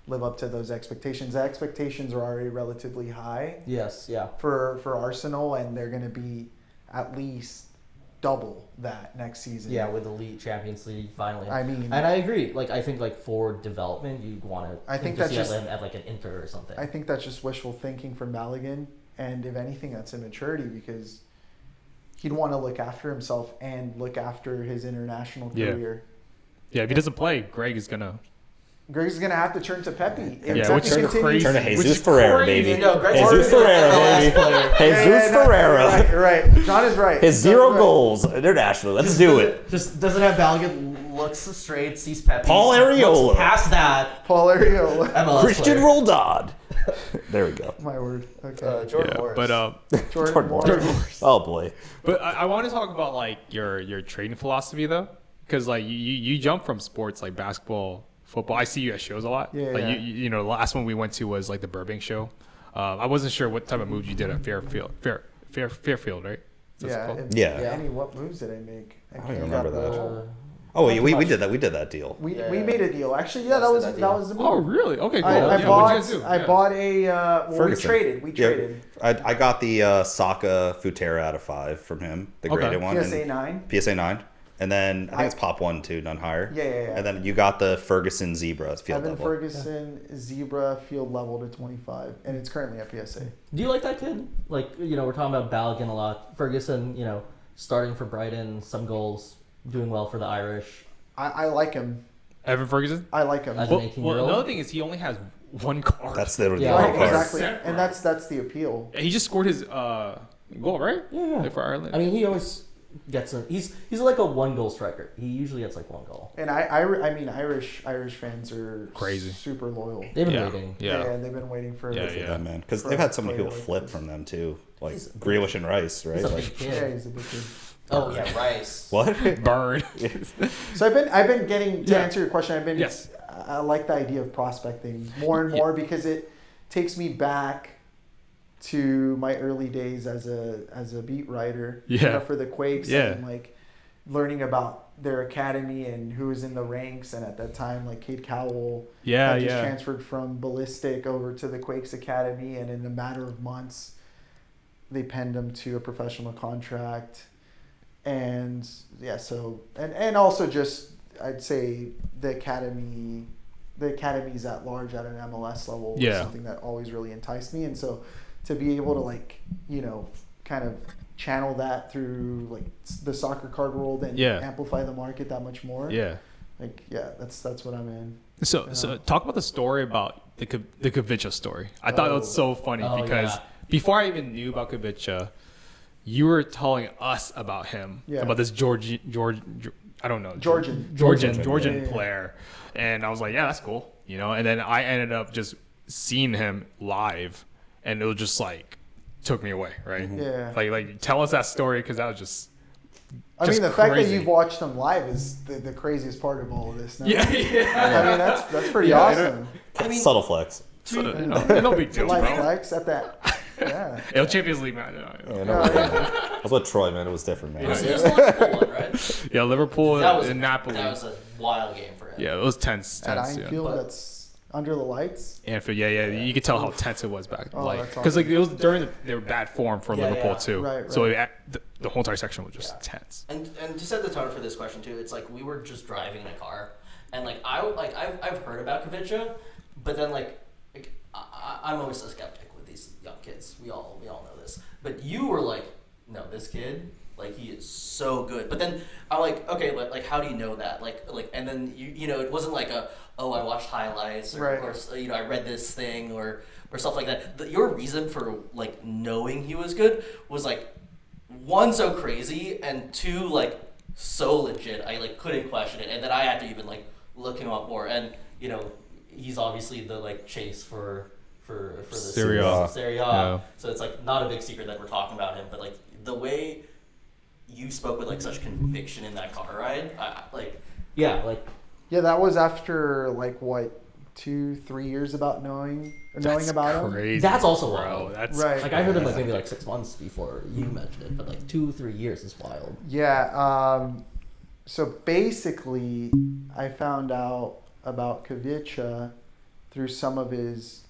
Speaker 2: live up to those expectations. The expectations are already relatively high
Speaker 4: Yes, yeah.
Speaker 2: for Arsenal, and they're going to be at least double that next season.
Speaker 4: Yeah, with the League, Champions League finally.
Speaker 2: I mean,
Speaker 4: and I agree. Like, I think like for development, you want to.
Speaker 2: I think that's just
Speaker 4: at like an Inter or something.
Speaker 2: I think that's just wishful thinking from Balogun, and if anything, that's immaturity, because he'd want to look after himself and look after his international
Speaker 1: Yeah.
Speaker 2: career.
Speaker 1: Yeah, if he doesn't play, Greg is gonna.
Speaker 2: Greg's gonna have to turn to Pepe. If
Speaker 1: Yeah,
Speaker 2: Pepe
Speaker 1: which is
Speaker 2: continues-
Speaker 1: crazy.
Speaker 3: Turn to
Speaker 1: Which
Speaker 3: Jesus
Speaker 1: is
Speaker 3: Ferreira,
Speaker 1: crazy.
Speaker 3: baby.
Speaker 4: No, Greg's
Speaker 3: Jesus
Speaker 4: already
Speaker 3: Ferreira,
Speaker 4: the
Speaker 3: baby.
Speaker 4: last player.
Speaker 3: Jesus
Speaker 2: no,
Speaker 3: Ferreira.
Speaker 2: Right. John is right.
Speaker 3: His
Speaker 2: John's
Speaker 3: 0
Speaker 2: right.
Speaker 3: goals international. Let's do it.
Speaker 4: Just doesn't have Balogun, looks straight, sees Pepe.
Speaker 3: Paul Areola.
Speaker 4: looks past that.
Speaker 2: Paul Areola.
Speaker 4: MLS
Speaker 3: Christian
Speaker 4: player.
Speaker 3: Roldan. There we go.
Speaker 2: My word. Okay.
Speaker 4: Jordan
Speaker 1: Yeah,
Speaker 4: Morris.
Speaker 1: but
Speaker 2: Jordan Morris.
Speaker 3: Oh boy.
Speaker 1: But I want to talk about like your trading philosophy though, because like you jump from sports like basketball, football. I see you at shows a lot.
Speaker 2: Yeah,
Speaker 1: Like
Speaker 2: yeah.
Speaker 1: you know, the last one we went to was like the Burbank show. I wasn't sure what type of moves you did at Fairfield, right? Is that
Speaker 2: Yeah.
Speaker 1: called?
Speaker 2: and-
Speaker 3: Yeah.
Speaker 2: Annie, what moves did I make?
Speaker 3: I don't
Speaker 2: can't-
Speaker 3: even remember that.
Speaker 4: Uh,
Speaker 3: Oh,
Speaker 4: Not
Speaker 3: we
Speaker 4: too
Speaker 3: did that. We did that deal.
Speaker 2: We
Speaker 4: Yeah.
Speaker 2: made a deal. Actually, yeah,
Speaker 4: Yes,
Speaker 2: that was
Speaker 4: that
Speaker 2: that
Speaker 4: deal.
Speaker 2: was the move.
Speaker 1: Oh, really? Okay, cool.
Speaker 2: I
Speaker 1: Yeah, what'd you
Speaker 2: bought
Speaker 1: guys do?
Speaker 2: I
Speaker 1: Yeah.
Speaker 2: bought a we
Speaker 3: Ferguson.
Speaker 2: traded. We
Speaker 3: Yeah.
Speaker 2: traded.
Speaker 3: I got the Saka Futera out of 5 from him, the
Speaker 1: Okay.
Speaker 3: graded one.
Speaker 2: PSA
Speaker 3: and
Speaker 2: 9.
Speaker 3: PSA 9. And then I think it's
Speaker 2: I-
Speaker 3: Pop 1 too, none higher.
Speaker 2: Yeah.
Speaker 3: And then you got the Ferguson Zebra field
Speaker 2: Evan
Speaker 3: level.
Speaker 2: Ferguson Zebra field level to 25, and it's currently at PSA.
Speaker 4: Do you like that kid? Like, you know, we're talking about Balogun a lot. Ferguson, you know, starting for Brighton, some goals, doing well for the Irish.
Speaker 2: I like him.
Speaker 1: Evan Ferguson.
Speaker 2: I like him.
Speaker 4: As
Speaker 1: Well,
Speaker 4: an 18-year-old.
Speaker 1: another thing is he only has one card.
Speaker 3: That's the
Speaker 4: Yeah.
Speaker 2: Right,
Speaker 3: yellow card.
Speaker 2: exactly, and that's the appeal.
Speaker 1: And he just scored his goal, right?
Speaker 4: Yeah.
Speaker 1: Like for Ireland.
Speaker 4: I mean, he always gets a. He's like a 1-goal striker. He usually gets like 1 goal.
Speaker 2: And I mean Irish fans are
Speaker 1: Crazy.
Speaker 2: super loyal.
Speaker 4: They've been
Speaker 1: yeah.
Speaker 4: waiting.
Speaker 1: Yeah.
Speaker 2: They've been waiting for.
Speaker 1: Yeah,
Speaker 3: For
Speaker 1: yeah.
Speaker 3: them, man. Because
Speaker 2: For
Speaker 3: they've had so many
Speaker 2: player
Speaker 3: people
Speaker 2: like
Speaker 3: flip
Speaker 2: this.
Speaker 3: from them too, like
Speaker 4: He's-
Speaker 3: Grealish and Rice, right?
Speaker 4: He's a
Speaker 3: Like
Speaker 4: big
Speaker 2: Yeah,
Speaker 4: kid.
Speaker 2: he's a big kid.
Speaker 4: Oh yeah, Rice.
Speaker 3: what?
Speaker 1: Burn.
Speaker 2: So I've been getting to
Speaker 1: Yeah.
Speaker 2: answer your question. I've been
Speaker 1: Yes.
Speaker 2: I like the idea of prospecting more and more because it takes me back to my early days as a beat writer.
Speaker 1: Yeah.
Speaker 2: For the Quakes.
Speaker 1: Yeah.
Speaker 2: And like learning about their academy and who was in the ranks, and at that time like Cade Cowell
Speaker 1: Yeah,
Speaker 2: had just
Speaker 1: yeah.
Speaker 2: transferred from Ballistic over to the Quakes Academy, and in a matter of months they penned him to a professional contract. And yeah, so and also just I'd say the academies at large at an MLS level was
Speaker 1: Yeah.
Speaker 2: something that always really enticed me. And so to be able to like, you know, kind of channel that through like the soccer card world and
Speaker 1: Yeah.
Speaker 2: amplify the market that much more.
Speaker 1: Yeah.
Speaker 2: Like that's what I'm in.
Speaker 1: So talk about the story about the Kavicha story. I thought it was so funny
Speaker 4: Oh,
Speaker 1: because
Speaker 4: yeah.
Speaker 1: before I even knew about Kavicha, you were telling us about him,
Speaker 2: Yeah.
Speaker 1: about this Georgian
Speaker 2: Georgian. Yeah.
Speaker 1: player, and I was like, yeah, that's cool, you know. And then I ended up just seeing him live, and it was just like took me away, right?
Speaker 2: Yeah.
Speaker 1: Like tell us that story because that was just.
Speaker 2: I mean, the
Speaker 1: just
Speaker 2: fact that
Speaker 1: crazy.
Speaker 2: you've watched them live is the craziest part of all of this. No?
Speaker 1: Yeah,
Speaker 2: I mean, that's pretty
Speaker 1: Yeah,
Speaker 2: awesome.
Speaker 4: I mean,
Speaker 3: Subtle flex.
Speaker 1: So, no big deal,
Speaker 2: Light
Speaker 1: bro.
Speaker 2: flex at that. Yeah.
Speaker 1: El Champions League match.
Speaker 3: Yeah, no, I was with Troy, man. It was different, man.
Speaker 4: it was the Liverpool one, right?
Speaker 1: Yeah, Liverpool
Speaker 4: That was
Speaker 1: and Napoli.
Speaker 4: That was a wild game for him.
Speaker 1: Yeah, it was tense.
Speaker 2: At
Speaker 1: yeah.
Speaker 2: Anfield,
Speaker 4: But-
Speaker 2: that's under the lights.
Speaker 1: Anfield, yeah. You could tell how tense it was back,
Speaker 2: Oh,
Speaker 1: like
Speaker 2: that's
Speaker 1: because like it was during their bad form for
Speaker 4: Yeah,
Speaker 1: Liverpool
Speaker 4: yeah.
Speaker 1: too.
Speaker 2: Right,
Speaker 1: So
Speaker 2: right.
Speaker 1: the whole entire section was just
Speaker 4: Yeah.
Speaker 1: tense.
Speaker 4: And to set the tone for this question too, it's like we were just driving in a car, and like I've heard about Kavicha, but then like I'm always a skeptic with these young kids. We all know this, but you were like, no, this kid, like he is so good. But then I'm like, okay, but like how do you know that? Like and then you know, it wasn't like I watched highlights or,
Speaker 2: Right.
Speaker 4: or you know, I read this thing or stuff like that. Your reason for like knowing he was good was like, one, so crazy, and two, like so legit. I like couldn't question it, and then I had to even like look him up more. And you know, he's obviously the like chase for the
Speaker 1: Serie A.
Speaker 4: Serie A.
Speaker 1: Yeah.
Speaker 4: So it's like not a big secret that we're talking about him, but like the way you spoke with like such conviction in that car ride, yeah,
Speaker 2: that was after like what 2-3 years about knowing about him.
Speaker 1: Crazy,
Speaker 4: That's also
Speaker 1: bro.
Speaker 4: wild.
Speaker 1: That's
Speaker 2: Right.
Speaker 4: like I heard him like maybe like 6 months before you mentioned it, but like 2-3 years is wild.
Speaker 2: Yeah. So basically, I found out about Kavicha through some of his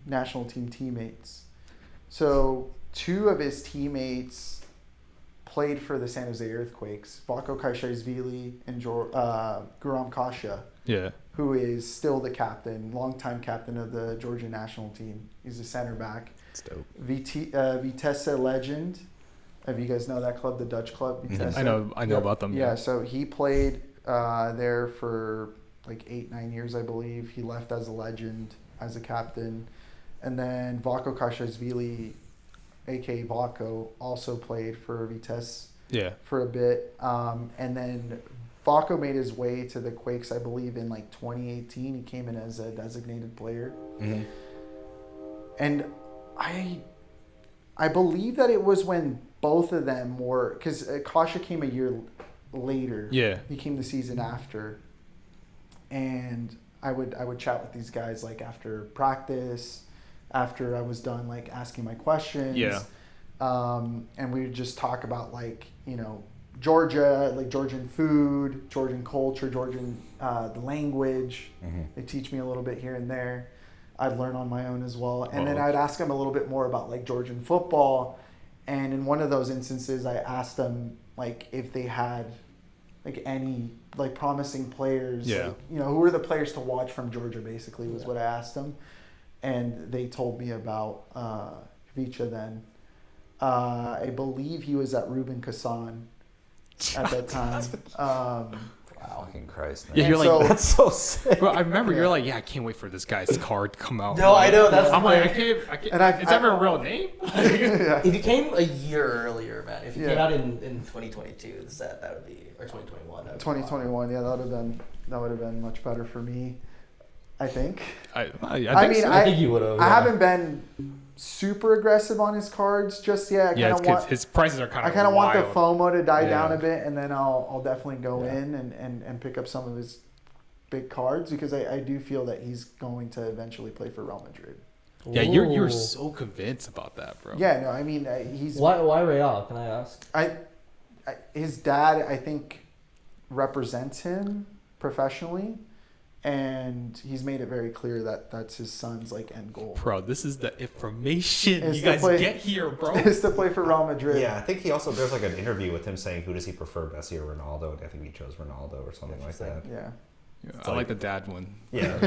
Speaker 2: national team teammates. So 2 of his teammates played for the San Jose Earthquakes, Vako Kaishashvili and Guram Kasha,
Speaker 1: Yeah.
Speaker 2: who is still the captain, longtime captain of the Georgian national team. He's a center back.
Speaker 3: It's dope.
Speaker 2: Vitesse legend. If you guys know that club, the Dutch club, Vitesse.
Speaker 1: I know
Speaker 2: Yep.
Speaker 1: about them.
Speaker 2: Yeah, so he played there for like 8-9 years, I believe. He left as a legend, as a captain. And then Vako Kashashvili, a.k.a. Vako, also played for Vitesse
Speaker 1: Yeah.
Speaker 2: for a bit. And then Vako made his way to the Quakes, I believe, in like 2018. He came in as a designated player.
Speaker 3: Mm-hmm.
Speaker 2: And I believe that it was when both of them were, because Kasha came a year later.
Speaker 1: Yeah.
Speaker 2: He came the season after, and I would chat with these guys like after practice, after I was done like asking my questions.
Speaker 1: Yeah.
Speaker 2: And we would just talk about like, you know, Georgia, like Georgian food, Georgian culture, Georgian the language.
Speaker 3: Mm-hmm.
Speaker 2: They teach me a little bit here and there. I'd learn on my own as well. And then
Speaker 3: Oh.
Speaker 2: I'd ask them a little bit more about like Georgian football. And in one of those instances, I asked them like if they had like any like promising players.
Speaker 1: Yeah.
Speaker 2: Like, you know, who were the players to watch from Georgia basically was what I asked them. And they told me about Kavicha then. I believe he was at Ruben Kassan at that time.
Speaker 3: Fucking Christ, man.
Speaker 1: Yeah, you're
Speaker 2: And so-
Speaker 1: like,
Speaker 3: That's so sick.
Speaker 1: bro, I remember
Speaker 2: Yeah.
Speaker 1: you're like, yeah, I can't wait for this guy's card to come out.
Speaker 4: No, I know, that's
Speaker 1: I'm
Speaker 4: the
Speaker 1: like,
Speaker 4: thing.
Speaker 1: I can't.
Speaker 2: And
Speaker 1: Is that a real name?
Speaker 2: Yeah.
Speaker 4: If you came a year earlier, man, if you
Speaker 2: Yeah.
Speaker 4: came out in 2022, that would be, or 2021. that would be
Speaker 2: 2021, yeah, that would have been much better for me, I think.
Speaker 1: I think
Speaker 2: mean,
Speaker 1: so.
Speaker 4: I think you would have.
Speaker 2: I haven't been super aggressive on his cards just yet.
Speaker 1: Yeah, his prices are kind
Speaker 2: I
Speaker 1: of.
Speaker 2: kind of want the
Speaker 1: wild.
Speaker 2: FOMO to die
Speaker 1: Yeah.
Speaker 2: down a bit, and then I'll definitely go
Speaker 4: Yeah.
Speaker 2: in and pick up some of his big cards because I do feel that he's going to eventually play for Real Madrid.
Speaker 1: Yeah, you're
Speaker 4: Ooh.
Speaker 1: so convinced about that, bro.
Speaker 2: Yeah, no, I mean he's
Speaker 4: Why Real? Can I ask?
Speaker 2: his dad I think represents him professionally, and he's made it very clear that that's his son's like end goal
Speaker 1: Bro, this is the information
Speaker 2: Is
Speaker 1: you
Speaker 2: to
Speaker 1: guys
Speaker 2: play-
Speaker 1: get here, bro.
Speaker 2: is to play for Real Madrid.
Speaker 3: Yeah, I think he also there's like an interview with him saying who does he prefer, Messi or Ronaldo, and I think he chose Ronaldo or something like that.
Speaker 2: Yeah.
Speaker 1: I like the dad one.
Speaker 3: Yeah.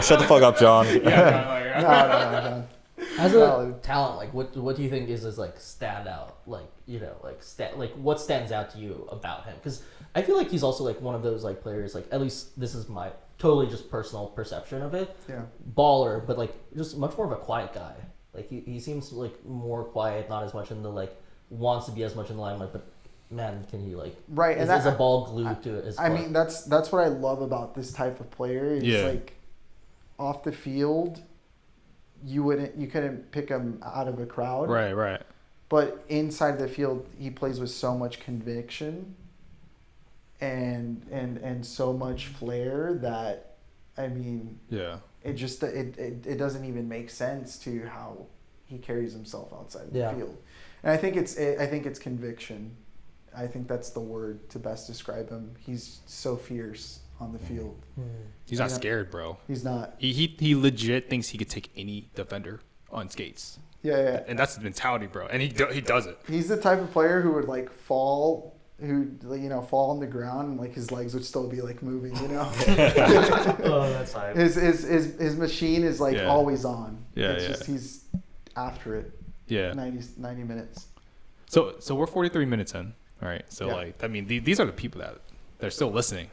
Speaker 3: Shut the fuck up, John.
Speaker 1: Yeah,
Speaker 2: No.
Speaker 4: As a
Speaker 2: Valid.
Speaker 4: talent, like what do you think is his like standout? Like like what stands out to you about him? Because I feel like he's also like one of those like players. Like at least this is my totally just personal perception of it.
Speaker 2: Yeah.
Speaker 4: Baller, but like just much more of a quiet guy. Like he seems like more quiet, not as much in the like wants to be as much in the limelight. But man, can he like
Speaker 2: Right, and
Speaker 4: is a
Speaker 2: that-
Speaker 4: ball glued to his
Speaker 2: I
Speaker 4: foot.
Speaker 2: mean, that's what I love about this type of player. Is
Speaker 1: Yeah.
Speaker 2: like off the field, you couldn't pick him out of a crowd.
Speaker 1: Right.
Speaker 2: But inside the field, he plays with so much conviction and so much flair that, I mean,
Speaker 1: Yeah.
Speaker 2: it just it doesn't even make sense to how he carries himself outside the
Speaker 4: Yeah.
Speaker 2: field. And I think it's conviction. I think that's the word to best describe him. He's so fierce on the field.
Speaker 1: He's not
Speaker 2: Yeah.
Speaker 1: scared, bro.
Speaker 2: He's not.
Speaker 1: He legit thinks he could take any defender on skates.
Speaker 2: Yeah.
Speaker 1: And that's the mentality, bro. And he does it.
Speaker 2: He's the type of player who would like fall who fall on the ground and like his legs would still be like moving.
Speaker 4: Oh, that's hype.
Speaker 2: His machine is like
Speaker 1: Yeah.
Speaker 2: always on.
Speaker 1: Yeah,
Speaker 2: It's
Speaker 1: yeah.
Speaker 2: just he's after it.
Speaker 1: Yeah.
Speaker 2: 90 minutes.
Speaker 1: So we're 43 minutes in. All right. So
Speaker 2: Yeah.
Speaker 1: like, I mean, these are the people that they're still listening.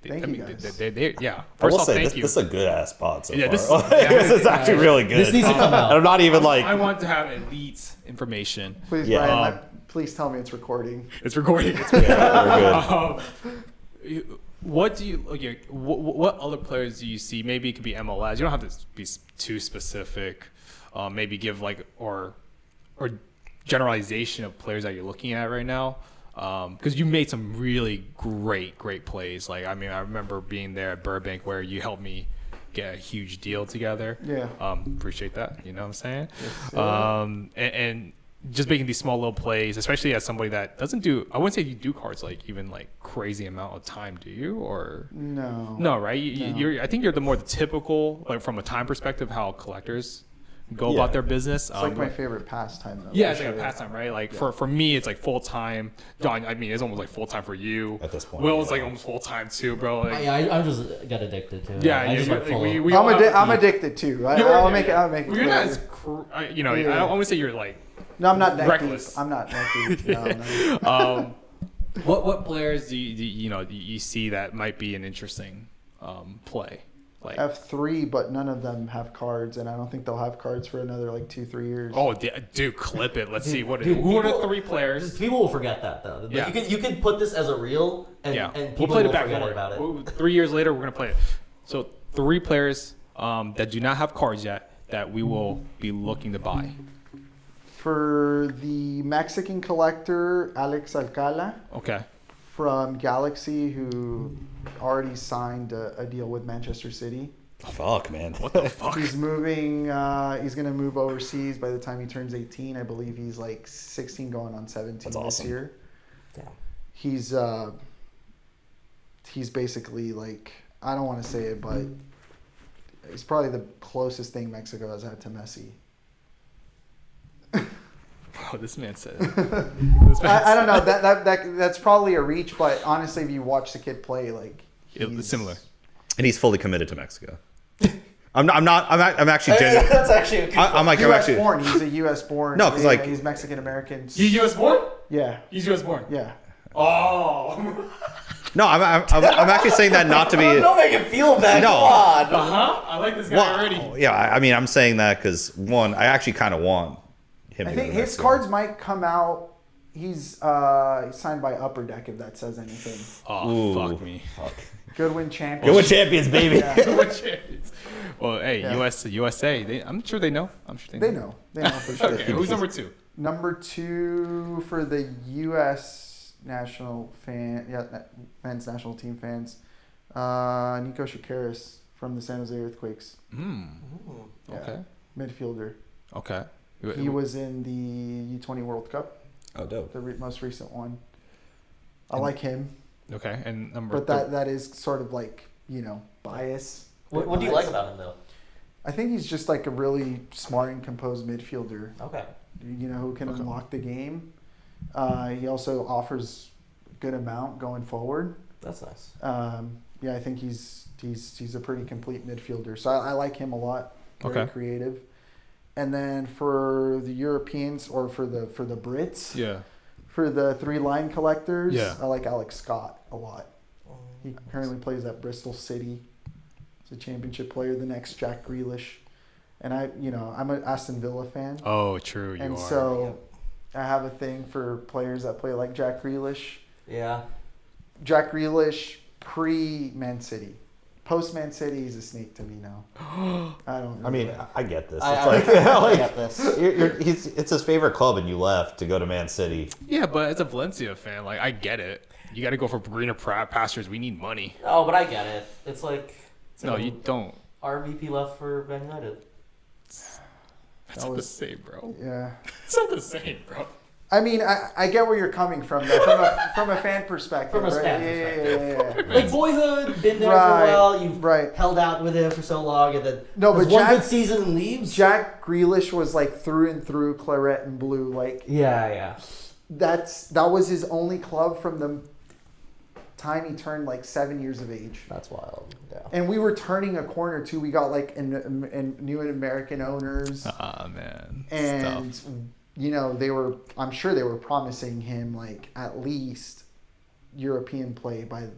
Speaker 2: Thank you, guys.
Speaker 1: Yeah.
Speaker 3: I
Speaker 1: First
Speaker 3: will
Speaker 1: off,
Speaker 3: say
Speaker 1: thank
Speaker 3: this,
Speaker 1: you.
Speaker 3: this is a good ass pod so
Speaker 1: Yeah,
Speaker 3: far.
Speaker 1: this-
Speaker 3: This is actually really good.
Speaker 4: This needs to come out.
Speaker 3: And I'm not even like.
Speaker 1: I want to have elite information.
Speaker 2: Please,
Speaker 3: Yeah.
Speaker 2: Brian, please tell me it's recording.
Speaker 1: It's recording. It's
Speaker 3: Yeah, we're good.
Speaker 1: What do you okay? What other players do you see? Maybe it could be MLS. You don't have to be too specific. Maybe give like or generalization of players that you're looking at right now. Because you made some really great plays. Like I mean, I remember being there at Burbank where you helped me get a huge deal together.
Speaker 2: Yeah.
Speaker 1: Appreciate that. You know what I'm saying?
Speaker 2: Yes,
Speaker 1: And just making these small little plays, especially as somebody that doesn't do, I wouldn't say you do cards like even like crazy amount of time, do you? Or
Speaker 2: No,
Speaker 1: right?
Speaker 2: No.
Speaker 1: You're, I think you're the more the typical, like from a time perspective, how collectors go
Speaker 3: Yeah.
Speaker 1: about their business.
Speaker 2: It's like my favorite pastime though.
Speaker 1: yeah,
Speaker 2: for
Speaker 1: it's like a
Speaker 2: sure.
Speaker 1: pastime, right? Like for me, it's like full time. John, I mean, it's almost like full time for you.
Speaker 3: At this point,
Speaker 1: Will's
Speaker 3: yeah.
Speaker 1: like almost full time too, bro. Like,
Speaker 4: I'm just got addicted to it.
Speaker 1: yeah,
Speaker 4: I just went full.
Speaker 1: we all have-
Speaker 2: I'm addicted too. I'll make it. I'll make it.
Speaker 1: You're
Speaker 2: clear.
Speaker 1: not as, you know,
Speaker 2: Yeah.
Speaker 1: I don't want to say you're like.
Speaker 2: No, I'm not neck
Speaker 1: reckless.
Speaker 2: deep. I'm not neck deep. No.
Speaker 1: What players do you see that might be an interesting play? Like
Speaker 2: I have 3, but none of them have cards, and I don't think they'll have cards for another like 2-3 years.
Speaker 1: dude, clip it. Let's see
Speaker 4: Dude,
Speaker 1: who are the
Speaker 4: people-
Speaker 1: 3 players?
Speaker 4: People will forget that though.
Speaker 1: Yeah.
Speaker 4: You can put this as a reel, and,
Speaker 1: Yeah,
Speaker 4: and
Speaker 1: we'll
Speaker 4: people
Speaker 1: play it
Speaker 4: will
Speaker 1: back.
Speaker 4: forget
Speaker 1: Don't
Speaker 4: about it.
Speaker 1: worry. 3 years later, we're gonna play it. So 3 players that do not have cards yet that we will be looking to buy.
Speaker 2: For the Mexican collector, Alex Alcala
Speaker 1: Okay.
Speaker 2: from Galaxy, who already signed a deal with Manchester City.
Speaker 3: Fuck, man.
Speaker 1: What the fuck?
Speaker 2: He's moving. He's gonna move overseas by the time he turns 18. I believe he's like 16, going on 17
Speaker 3: That's
Speaker 2: this
Speaker 3: awesome.
Speaker 2: year.
Speaker 4: Yeah.
Speaker 2: He's basically like, I don't want to say it, but he's probably the closest thing Mexico has had to Messi.
Speaker 1: Oh, this man said.
Speaker 2: I don't know. That's probably a reach, but honestly, if you watch the kid play, like
Speaker 1: It's similar.
Speaker 3: And he's fully committed to Mexico. I'm actually genuine.
Speaker 4: That's actually a good
Speaker 3: I'm like, I'm
Speaker 2: U.S.
Speaker 3: actually.
Speaker 2: born. He's a U.S. born.
Speaker 3: No, 'cause,
Speaker 2: yeah,
Speaker 3: like-
Speaker 2: he's Mexican American.
Speaker 1: He's U.S. born.
Speaker 2: Yeah,
Speaker 1: He's U.S. born.
Speaker 2: yeah.
Speaker 1: Oh.
Speaker 3: No, I'm actually saying that not to be.
Speaker 4: Don't make it feel bad.
Speaker 3: No.
Speaker 4: Come on.
Speaker 1: I like this guy
Speaker 3: Well,
Speaker 1: already.
Speaker 3: yeah, I mean, I'm saying that because one, I actually kind of want him.
Speaker 2: I
Speaker 3: to
Speaker 2: think
Speaker 3: go to
Speaker 2: his
Speaker 3: Mexico.
Speaker 2: cards might come out. He's signed by Upper Deck, if that says anything.
Speaker 1: Oh,
Speaker 3: Ooh.
Speaker 1: fuck me.
Speaker 2: Goodwin champion.
Speaker 3: Go with champions, baby.
Speaker 2: Yeah.
Speaker 1: Well, hey,
Speaker 2: Yeah.
Speaker 1: USA. I'm sure they know. I'm sure
Speaker 2: They know. They know for sure.
Speaker 1: Okay, who's number 2?
Speaker 2: Number 2 for the U.S. national men's national team fans, Nico Shakaris from the San Jose Earthquakes.
Speaker 1: Hmm.
Speaker 2: Yeah,
Speaker 1: Okay.
Speaker 2: midfielder.
Speaker 1: Okay.
Speaker 2: He was in the U20 World Cup,
Speaker 3: Oh, dope.
Speaker 2: the most recent one. I like him,
Speaker 1: Okay, and number.
Speaker 2: but that is sort of like bias.
Speaker 4: What do you like about him though?
Speaker 2: I think he's just like a really smart and composed midfielder.
Speaker 4: Okay.
Speaker 2: Who can unlock the game. He also offers a good amount going forward.
Speaker 4: That's nice.
Speaker 2: I think he's a pretty complete midfielder. So I like him a lot. Very
Speaker 1: Okay.
Speaker 2: creative. And then for the Europeans or for the Brits,
Speaker 1: Yeah.
Speaker 2: for the 3-line collectors,
Speaker 1: Yeah.
Speaker 2: I like Alex Scott a lot. He currently plays at Bristol City. He's a championship player. The next Jack Grealish. And I'm an Aston Villa fan.
Speaker 1: Oh, true. You
Speaker 2: And
Speaker 1: are.
Speaker 2: so I have a thing for players that play like Jack Grealish.
Speaker 4: Yeah.
Speaker 2: Jack Grealish pre-Man City. Post-Man City, he's a snake to me now. I don't know.
Speaker 3: I mean, I get this. It's
Speaker 4: I
Speaker 3: like,
Speaker 4: get this.
Speaker 3: it's his favorite club, and you left to go to Man City.
Speaker 1: Yeah, but as a Valencia fan, like I get it. You got to go for greener pastures. We need money.
Speaker 4: Oh, but I get it. It's like
Speaker 1: No, you don't.
Speaker 4: RVP left for Man United.
Speaker 1: That's not the same, bro.
Speaker 2: Yeah.
Speaker 1: It's not the same, bro.
Speaker 2: I mean, I get where you're coming from, though, from a fan perspective.
Speaker 4: From a
Speaker 2: right?
Speaker 4: fan
Speaker 2: Yeah.
Speaker 4: Like boyhood, been there
Speaker 2: Right,
Speaker 4: for a while. You've
Speaker 2: right.
Speaker 4: held out with him for so long, and then
Speaker 2: No,
Speaker 4: there's
Speaker 2: but
Speaker 4: one
Speaker 2: Jack-
Speaker 4: good season and leaves.
Speaker 2: Jack Grealish was like through and through claret and blue. Like
Speaker 4: Yeah.
Speaker 2: that was his only club from the time he turned like 7 years of age.
Speaker 4: That's wild. Yeah.
Speaker 2: And we were turning a corner too. We got like new American owners.
Speaker 1: Ah, man.
Speaker 2: And
Speaker 1: Stuff.
Speaker 2: you know, I'm sure they were promising him like at least European play by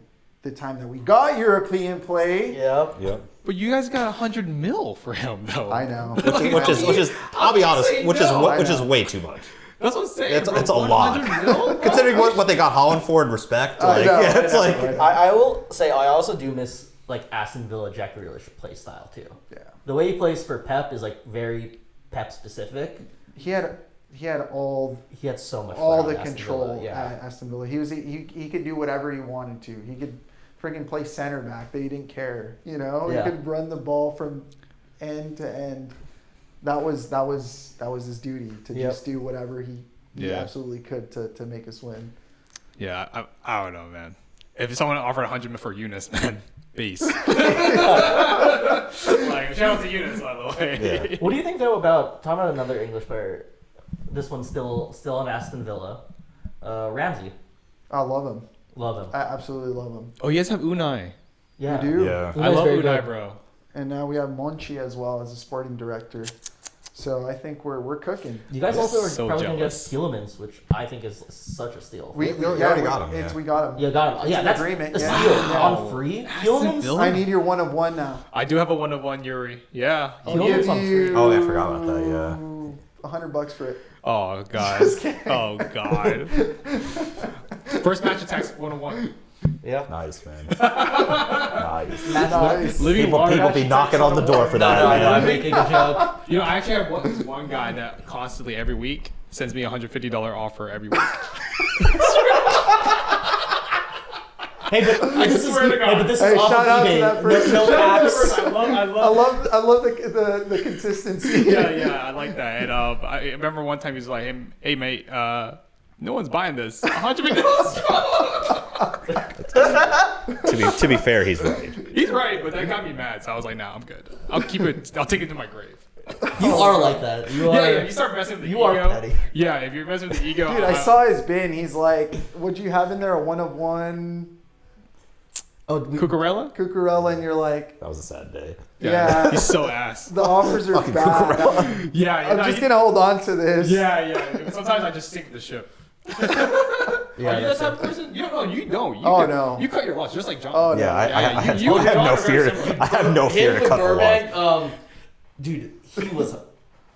Speaker 2: the time that we got European play.
Speaker 4: Yep.
Speaker 3: Yep.
Speaker 1: But you guys got 100 mil for him, though.
Speaker 2: I know.
Speaker 3: Which is I'll be honest, which
Speaker 2: I
Speaker 3: is
Speaker 2: know.
Speaker 3: way too much.
Speaker 1: That's what I'm saying.
Speaker 3: It's a lot.
Speaker 1: 100 mil?
Speaker 3: Considering what they got Holland for in respect,
Speaker 2: I
Speaker 3: like
Speaker 2: know,
Speaker 3: yeah, it's
Speaker 2: I know,
Speaker 3: like
Speaker 4: I will say I also do miss like Aston Villa Jack Grealish play style too.
Speaker 2: Yeah.
Speaker 4: The way he plays for Pep is like very Pep specific.
Speaker 2: He had all
Speaker 4: He had so much
Speaker 2: all
Speaker 4: flair
Speaker 2: the
Speaker 4: on Aston
Speaker 2: control
Speaker 4: Villa, yeah.
Speaker 2: at Aston Villa. He could do whatever he wanted to. He could freaking play center back. They didn't care. You know,
Speaker 4: Yeah.
Speaker 2: he could run the ball from end to end. That was his duty to
Speaker 4: Yep.
Speaker 2: just do whatever he
Speaker 1: Yeah.
Speaker 2: absolutely could to make us win.
Speaker 1: Yeah, I don't know, man. If someone offered 100 mil for Eunice, man, base. Like, shout out to Eunice, by the way.
Speaker 3: Yeah.
Speaker 4: What do you think though about talking about another English player? This one's still in Aston Villa. Ramsey,
Speaker 2: I love him.
Speaker 4: love him.
Speaker 2: I absolutely love him.
Speaker 1: Oh, you guys have Unai.
Speaker 4: Yeah,
Speaker 2: We do.
Speaker 3: yeah.
Speaker 1: I love
Speaker 4: very
Speaker 1: Unai,
Speaker 4: good.
Speaker 1: bro.
Speaker 2: And now we have Monchi as well as a sporting director. So I think we're cooking.
Speaker 4: You guys
Speaker 1: I'm
Speaker 4: also are
Speaker 1: so
Speaker 4: probably gonna get
Speaker 1: jealous.
Speaker 4: Tielemans, which I think is such a steal.
Speaker 2: We
Speaker 3: already got him, yeah.
Speaker 2: We got him.
Speaker 4: Yeah, got him. Yeah,
Speaker 2: an
Speaker 4: that's
Speaker 2: agreement,
Speaker 4: a
Speaker 2: yeah.
Speaker 4: steal
Speaker 2: Yeah.
Speaker 4: on free. Tielemans.
Speaker 1: Villa?
Speaker 2: I need your one of one now.
Speaker 1: I do have a 1-of-1 Yuri. Yeah.
Speaker 2: I'll
Speaker 4: Tielemans
Speaker 2: give
Speaker 4: on free.
Speaker 2: you.
Speaker 3: Oh, yeah, I forgot about that, yeah.
Speaker 2: $100 for it.
Speaker 1: Oh, God.
Speaker 2: Just kidding.
Speaker 1: Oh, God. First match attacks 1-on-1.
Speaker 4: Yeah.
Speaker 3: Nice, man. Nice.
Speaker 2: Nice.
Speaker 1: Living
Speaker 3: People
Speaker 1: water.
Speaker 3: be knocking on the door for that,
Speaker 4: No,
Speaker 3: man.
Speaker 4: I'm making a joke.
Speaker 1: You know, I actually have one guy that constantly every week sends me a $150 offer every week.
Speaker 4: Hey, but this is
Speaker 1: swear to God.
Speaker 4: hey, but this
Speaker 2: Hey,
Speaker 4: is off
Speaker 2: shout
Speaker 4: of
Speaker 2: out to
Speaker 4: eBay.
Speaker 2: that person.
Speaker 4: No apps.
Speaker 1: I
Speaker 2: love the consistency.
Speaker 1: yeah, I like that. And I remember one time he was like, "Hey, mate, no one's buying this. $150."
Speaker 3: To be fair, he's right.
Speaker 1: He's right, but that got me mad. So I was like, "Nah, I'm good. I'll keep it. I'll take it to my grave."
Speaker 4: You are like that. You are.
Speaker 1: Yeah, you start messing with the
Speaker 4: You
Speaker 1: ego.
Speaker 4: are petty.
Speaker 1: Yeah, if you're messing with the ego,
Speaker 2: Dude, I saw his bin. He's like, "What'd you have in there? A one of one
Speaker 4: Oh,
Speaker 1: Cucurella.
Speaker 2: Cucurella?" And you're like,
Speaker 3: That was a sad day.
Speaker 2: Yeah.
Speaker 1: he's so ass.
Speaker 2: "The offers are
Speaker 3: Fucking
Speaker 2: bad.
Speaker 3: Cucurella.
Speaker 1: Yeah,
Speaker 2: I'm just gonna hold on to this."
Speaker 1: Yeah. Sometimes I just sink the ship.
Speaker 4: Yeah,
Speaker 1: Are you that
Speaker 4: that's
Speaker 1: type of person? You don't. You don't.
Speaker 2: Oh, no.
Speaker 1: You cut your loss just like John.
Speaker 2: Oh, no.
Speaker 3: Yeah, I have
Speaker 1: you and
Speaker 3: no
Speaker 1: John are very
Speaker 3: fear.
Speaker 1: similar.
Speaker 3: I have no fear to
Speaker 4: with
Speaker 3: cut the law.
Speaker 4: Burbank, dude, he was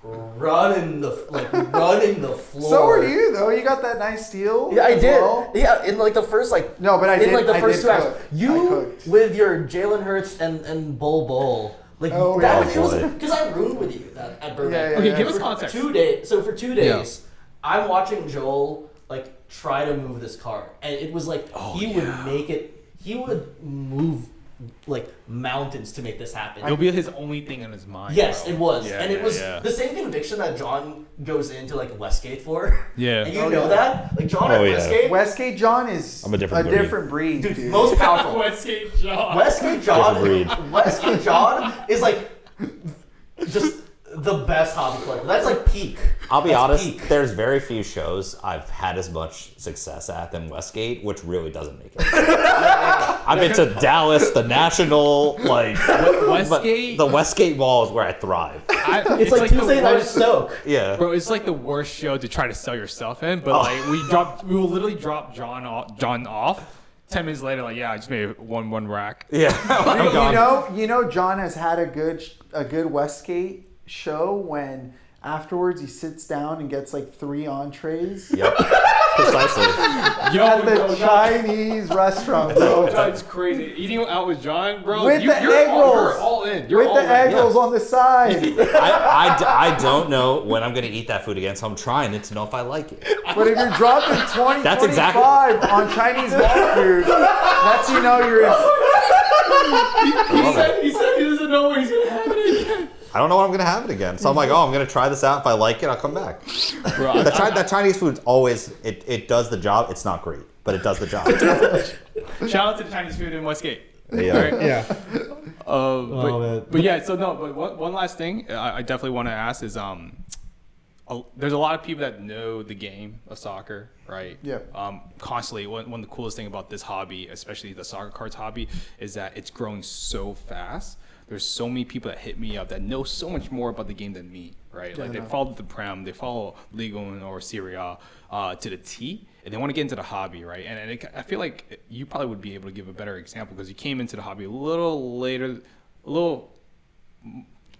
Speaker 4: running the floor.
Speaker 2: So are you though. You got that nice steal.
Speaker 4: Yeah, I
Speaker 2: as
Speaker 4: did.
Speaker 2: well?
Speaker 4: Yeah, in like the first
Speaker 2: No, but I
Speaker 4: in
Speaker 2: did.
Speaker 4: like the
Speaker 2: I
Speaker 4: first
Speaker 2: did
Speaker 4: 2 hours,
Speaker 2: cook. I
Speaker 4: you
Speaker 2: cooked.
Speaker 4: with your Jalen Hurts and Bull. Like
Speaker 2: Oh,
Speaker 4: that
Speaker 2: yeah.
Speaker 4: was
Speaker 3: boy.
Speaker 4: because I roomed with you at Burbank.
Speaker 2: Yeah,
Speaker 1: Okay,
Speaker 2: yeah.
Speaker 1: give us
Speaker 4: For
Speaker 1: context.
Speaker 4: 2 days. So for 2 days, I'm watching Joel like try to move this car, and it was like he would make it. He would move like mountains to make this happen.
Speaker 1: It'll be his only thing on his mind.
Speaker 4: Yes,
Speaker 1: bro.
Speaker 4: it was,
Speaker 1: Yeah,
Speaker 4: and it
Speaker 1: yeah,
Speaker 4: was
Speaker 1: yeah.
Speaker 4: the same conviction that John goes into like Westgate for.
Speaker 1: Yeah.
Speaker 4: And you
Speaker 2: Oh,
Speaker 4: know
Speaker 2: yeah.
Speaker 4: that, like John
Speaker 3: Oh,
Speaker 4: at
Speaker 3: yeah.
Speaker 4: Westgate,
Speaker 2: Westgate John is
Speaker 3: I'm a different breed.
Speaker 2: breed,
Speaker 4: dude,
Speaker 2: dude.
Speaker 4: most powerful.
Speaker 1: Westgate John.
Speaker 4: Westgate John,
Speaker 3: Different
Speaker 4: Westgate John is like just the best hobby player. That's like peak.
Speaker 3: I'll be
Speaker 4: That's
Speaker 3: honest,
Speaker 4: peak.
Speaker 3: there's very few shows I've had as much success at than Westgate, which really doesn't make it. I've been to Dallas, the National, like
Speaker 1: Westgate?
Speaker 3: The Westgate Mall is where I thrive.
Speaker 4: It's like
Speaker 1: the
Speaker 4: Tuesday night at
Speaker 1: worst-
Speaker 4: Stoke.
Speaker 3: Yeah.
Speaker 1: Bro, it's like the worst show to try to sell yourself in. But like we will literally drop John off. 10 minutes later, like, yeah, I just made one rack.
Speaker 3: Yeah. I'm gone.
Speaker 2: You know, John has had a good Westgate show when afterwards he sits down and gets like 3 entrees
Speaker 3: Yep. Precisely.
Speaker 1: Yo,
Speaker 2: at the
Speaker 1: John,
Speaker 2: Chinese restaurant, bro.
Speaker 1: John's crazy. Eating out with John, bro.
Speaker 2: With the egg
Speaker 1: you're
Speaker 2: rolls.
Speaker 1: all in. You're
Speaker 2: With
Speaker 1: all
Speaker 2: the
Speaker 1: in.
Speaker 2: egg rolls on the side.
Speaker 3: I don't know when I'm going to eat that food again, so I'm trying it to know if I like it.
Speaker 2: But if you're dropping 20,
Speaker 3: That's
Speaker 2: 25 on Chinese mall food, that's you know you're in.
Speaker 1: He said he doesn't know when he's gonna have it again.
Speaker 3: I don't know when I'm going to have it again. So I'm like, oh, I'm going to try this out. If I like it, I'll come back.
Speaker 1: Bro,
Speaker 3: That Chinese food's always, it does the job. It's not great, but it does the job.
Speaker 1: shout out to the Chinese food in Westgate.
Speaker 3: Yeah.
Speaker 2: Yeah.
Speaker 1: But yeah, so no, but one last thing I definitely want to ask is, there's a lot of people that know the game of soccer, right?
Speaker 2: Yeah.
Speaker 1: Constantly, one of the coolest thing about this hobby, especially the soccer cards hobby, is that it's growing so fast. There's so many people that hit me up that know so much more about the game than me, right?
Speaker 2: Yeah,
Speaker 1: Like they follow the Prem, they follow Liga or Serie A to the T, and they want to get into the hobby, right? And I feel like you probably would be able to give a better example because you came into the hobby a little later,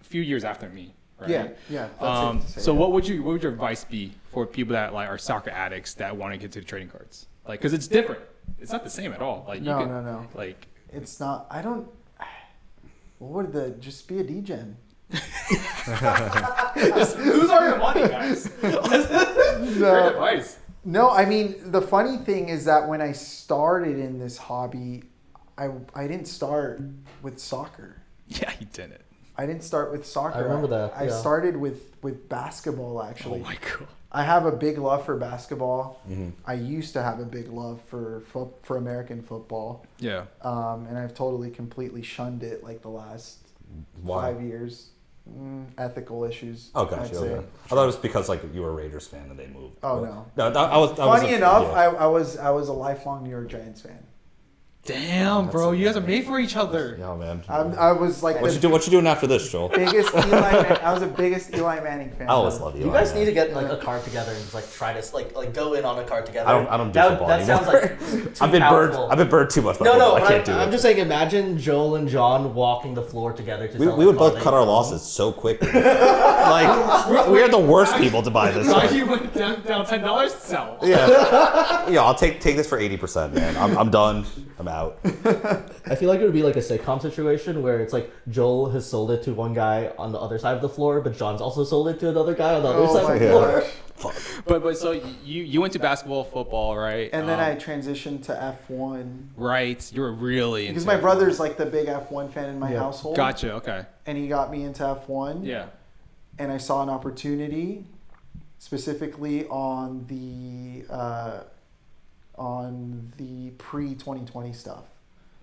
Speaker 1: few years after me, right?
Speaker 2: Yeah. That's safe to say,
Speaker 1: So
Speaker 2: yeah.
Speaker 1: what would your advice be for people that like are soccer addicts that want to get to the trading cards? Like, because it's different. It's not the same at all. Like
Speaker 2: No.
Speaker 1: Like
Speaker 2: It's not. I don't. What would just be a degen?
Speaker 1: who's on your money, guys? Great advice.
Speaker 2: No, I mean the funny thing is that when I started in this hobby, I didn't start with soccer.
Speaker 1: Yeah, you didn't.
Speaker 2: I didn't start with soccer.
Speaker 4: I remember that,
Speaker 2: I
Speaker 4: yeah.
Speaker 2: started with basketball actually.
Speaker 1: Oh my god.
Speaker 2: I have a big love for basketball.
Speaker 3: Mm-hmm.
Speaker 2: I used to have a big love for American football,
Speaker 1: Yeah.
Speaker 2: and I've totally completely shunned it like the last
Speaker 3: Why?
Speaker 2: 5 years. Ethical issues.
Speaker 3: Oh,
Speaker 2: I'd
Speaker 3: gotcha.
Speaker 2: say.
Speaker 3: Okay. I thought it was because like you were a Raiders fan and they moved.
Speaker 2: Oh,
Speaker 3: No, I was.
Speaker 2: Funny enough, I was a lifelong New York Giants fan.
Speaker 1: Damn, bro, you guys are made for each other.
Speaker 3: Yeah, man.
Speaker 2: I was like
Speaker 3: What you doing after this, Joel?
Speaker 2: biggest I was the biggest Eli Manning fan.
Speaker 3: I always love you.
Speaker 4: You guys need to get like a card together and just, like try to like go in on a card together.
Speaker 3: I don't do
Speaker 4: that,
Speaker 3: football
Speaker 4: that
Speaker 3: anymore.
Speaker 4: sounds like too
Speaker 3: I've been
Speaker 4: powerful.
Speaker 3: burned. I've been burned too much. By
Speaker 4: No,
Speaker 3: football.
Speaker 4: but
Speaker 3: I can't do
Speaker 4: I'm
Speaker 3: it.
Speaker 4: just saying, imagine Joel and John walking the floor together. To sell
Speaker 3: We
Speaker 4: a
Speaker 3: would
Speaker 4: card
Speaker 3: both
Speaker 4: they
Speaker 3: cut our
Speaker 4: own.
Speaker 3: losses so quickly. Like we are the worst people to buy this.
Speaker 1: Now
Speaker 3: Stuff.
Speaker 1: you went down $10. Sell.
Speaker 3: Yeah, I'll take this for 80%, man. I'm done. I'm out.
Speaker 4: I feel like it would be like a sitcom situation where it's like Joel has sold it to one guy on the other side of the floor, but John's also sold it to another guy on the other
Speaker 2: Oh
Speaker 4: side
Speaker 2: my
Speaker 4: of the floor.
Speaker 2: gosh.
Speaker 1: But so you went to basketball, football, right?
Speaker 2: And then I transitioned to F1
Speaker 1: right. You were really
Speaker 2: because
Speaker 1: into
Speaker 2: my brother's like the big F1 fan in my
Speaker 4: Yeah.
Speaker 2: household.
Speaker 1: Gotcha. Okay.
Speaker 2: And he got me into F1.
Speaker 1: Yeah.
Speaker 2: And I saw an opportunity, specifically on the pre-2020 stuff.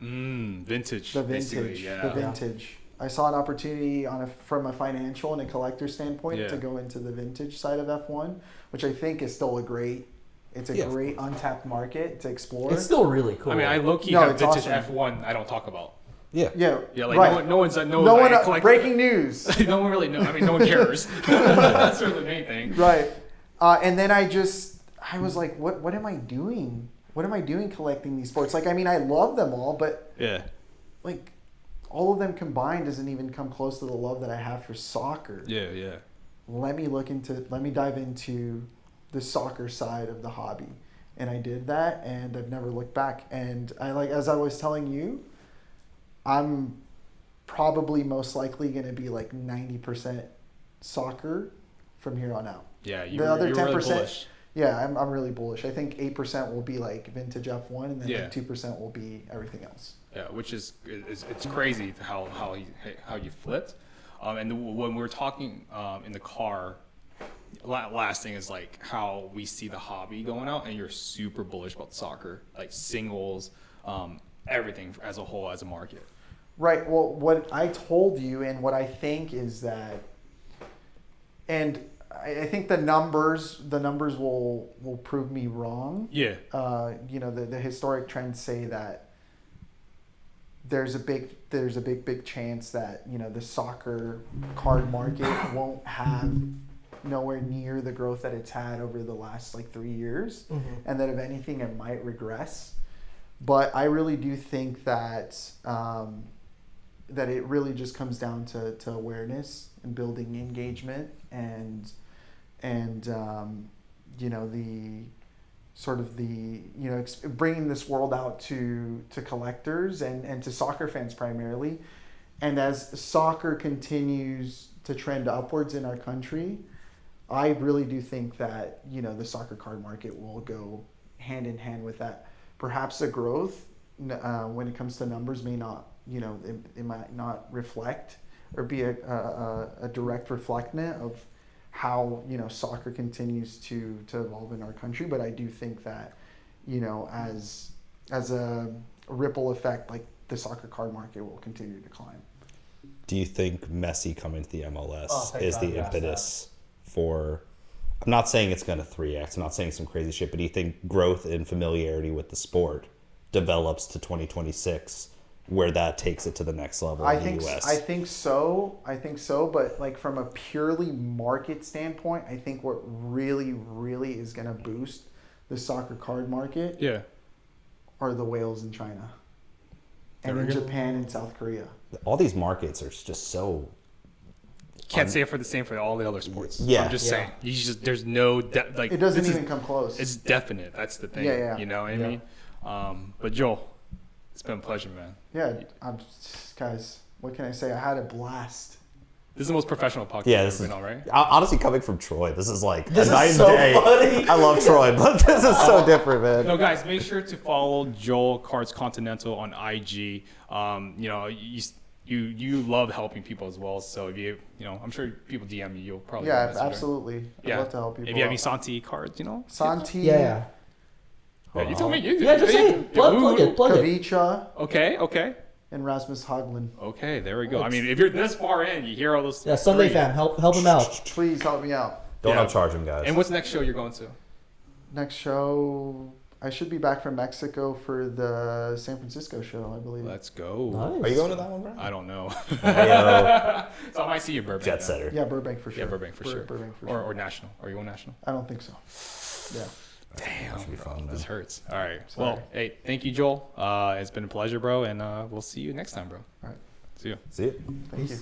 Speaker 1: Vintage.
Speaker 2: The
Speaker 1: basically,
Speaker 2: vintage.
Speaker 1: Yeah.
Speaker 2: The vintage. I saw an opportunity from a financial and a collector standpoint
Speaker 1: Yeah.
Speaker 2: to go into the vintage side of F1, which I think is still a great untapped market to explore.
Speaker 4: It's still really cool.
Speaker 1: I mean, I low key
Speaker 2: No,
Speaker 1: have
Speaker 2: it's
Speaker 1: vintage
Speaker 2: awesome.
Speaker 1: F1. I don't talk about.
Speaker 3: Yeah.
Speaker 2: yeah,
Speaker 1: Yeah, like
Speaker 2: right.
Speaker 1: no one
Speaker 2: Breaking news.
Speaker 1: no one really knows. I mean, no one cares. That's really the main thing.
Speaker 2: Right. And then I was like, what am I doing? What am I doing collecting these sports? Like, I mean, I love them all, but
Speaker 1: Yeah.
Speaker 2: like all of them combined doesn't even come close to the love that I have for soccer.
Speaker 1: Yeah. Yeah.
Speaker 2: Let me dive into the soccer side of the hobby. And I did that, and I've never looked back. And as I was telling you, I'm probably most likely going to be like 90% soccer from here on out.
Speaker 1: Yeah.
Speaker 2: The other
Speaker 1: you're
Speaker 2: 10%.
Speaker 1: really bullish.
Speaker 2: Yeah, I'm really bullish. I think 8% will be like vintage F1, and then
Speaker 1: Yeah.
Speaker 2: like 2% will be everything else.
Speaker 1: Yeah, which is it's crazy how you flipped. And when we were talking in the car, last thing is like how we see the hobby going out, and you're super bullish about soccer, like singles, everything as a whole as a market.
Speaker 2: Right. Well, what I told you and what I think is that, and I think the numbers will prove me wrong.
Speaker 1: Yeah.
Speaker 2: The historic trends say that there's a big chance that the soccer card market won't have nowhere near the growth that it's had over the last like 3 years, and that if anything it might regress. But I really do think that that it really just comes down to awareness and building engagement and the sort of the bringing this world out to collectors and to soccer fans primarily. And as soccer continues to trend upwards in our country, I really do think that the soccer card market will go hand in hand with that. Perhaps the growth when it comes to numbers may not it might not reflect or be a direct reflectant of how soccer continues to evolve in our country. But I do think that as a ripple effect, like the soccer card market will continue to climb.
Speaker 3: Do you think Messi coming to the MLS
Speaker 4: Oh, thank
Speaker 3: is
Speaker 4: God
Speaker 3: the
Speaker 4: you asked
Speaker 3: impetus for I'm not saying it's going to 3x. I'm not saying some crazy shit, but do you think growth and familiarity with the sport develops to 2026 where that takes it to the next level in the US?
Speaker 2: I think so. But like from a purely market standpoint, I think what really, really is going to boost the soccer card market
Speaker 1: Yeah.
Speaker 2: are the whales in China and
Speaker 1: There
Speaker 2: in
Speaker 1: we go.
Speaker 2: Japan and South Korea.
Speaker 3: All these markets are just so...
Speaker 1: Can't say it for the same for all the other sports.
Speaker 3: Yeah.
Speaker 1: I'm just
Speaker 5: Yeah.
Speaker 1: saying. There's no like
Speaker 2: It doesn't
Speaker 1: this
Speaker 2: even
Speaker 1: is,
Speaker 2: come close.
Speaker 1: It's definite. That's the thing.
Speaker 2: Yeah.
Speaker 1: You know what I
Speaker 5: Yeah.
Speaker 1: mean? But Joel, it's been a pleasure, man.
Speaker 2: Yeah, guys, what can I say? I had a blast.
Speaker 1: This is the most professional podcast
Speaker 3: Yeah,
Speaker 1: I've
Speaker 3: this
Speaker 1: ever
Speaker 3: is
Speaker 1: been on, right?
Speaker 3: honestly coming from Troy. This is like
Speaker 4: This
Speaker 3: a
Speaker 4: is
Speaker 3: night
Speaker 4: so
Speaker 3: and day.
Speaker 4: funny.
Speaker 3: I love Troy, but this is so different, man.
Speaker 1: No, guys, make sure to follow Joel Cards Continental on IG. You know, you love helping people as well. So if you know, I'm sure people DM you, you'll probably
Speaker 2: Yeah,
Speaker 1: message her.
Speaker 2: absolutely. I'd love to help people.
Speaker 1: If you have any
Speaker 2: out.
Speaker 1: Santi cards, you know.
Speaker 2: Santi,
Speaker 5: Yeah.
Speaker 1: Yeah, you told me.
Speaker 4: Yeah, just say it. Plug it.
Speaker 2: Kavicha,
Speaker 1: Okay.
Speaker 2: and Rasmus Haglund.
Speaker 1: Okay, there we go. I mean, if you're this far in, you hear all those.
Speaker 5: Yeah, Sunday
Speaker 1: three.
Speaker 5: fam, help him out.
Speaker 2: Please help me out.
Speaker 3: Don't
Speaker 1: Yeah.
Speaker 3: upcharge him, guys.
Speaker 1: And what's the next show you're going to?
Speaker 2: Next show, I should be back from Mexico for the San Francisco show, I believe.
Speaker 1: Let's go.
Speaker 5: Nice.
Speaker 3: Are you going to that one, bro?
Speaker 1: I don't know.
Speaker 3: Yo,
Speaker 1: So I might see you, Burbank.
Speaker 3: jet
Speaker 1: then.
Speaker 3: setter.
Speaker 2: Yeah, Burbank for sure.
Speaker 1: Yeah, Burbank for sure.
Speaker 2: Burbank for
Speaker 1: Or
Speaker 2: sure.
Speaker 1: or national. Are you going national?
Speaker 2: I don't think so. Yeah.
Speaker 1: Damn,
Speaker 3: should be
Speaker 1: bro,
Speaker 3: fun, man.
Speaker 1: this hurts. All right.
Speaker 2: Sorry.
Speaker 1: Well, hey, thank you, Joel. It's been a pleasure, bro, and we'll see you next time, bro.
Speaker 2: All right.
Speaker 1: See you.
Speaker 3: See it.
Speaker 2: Thank you.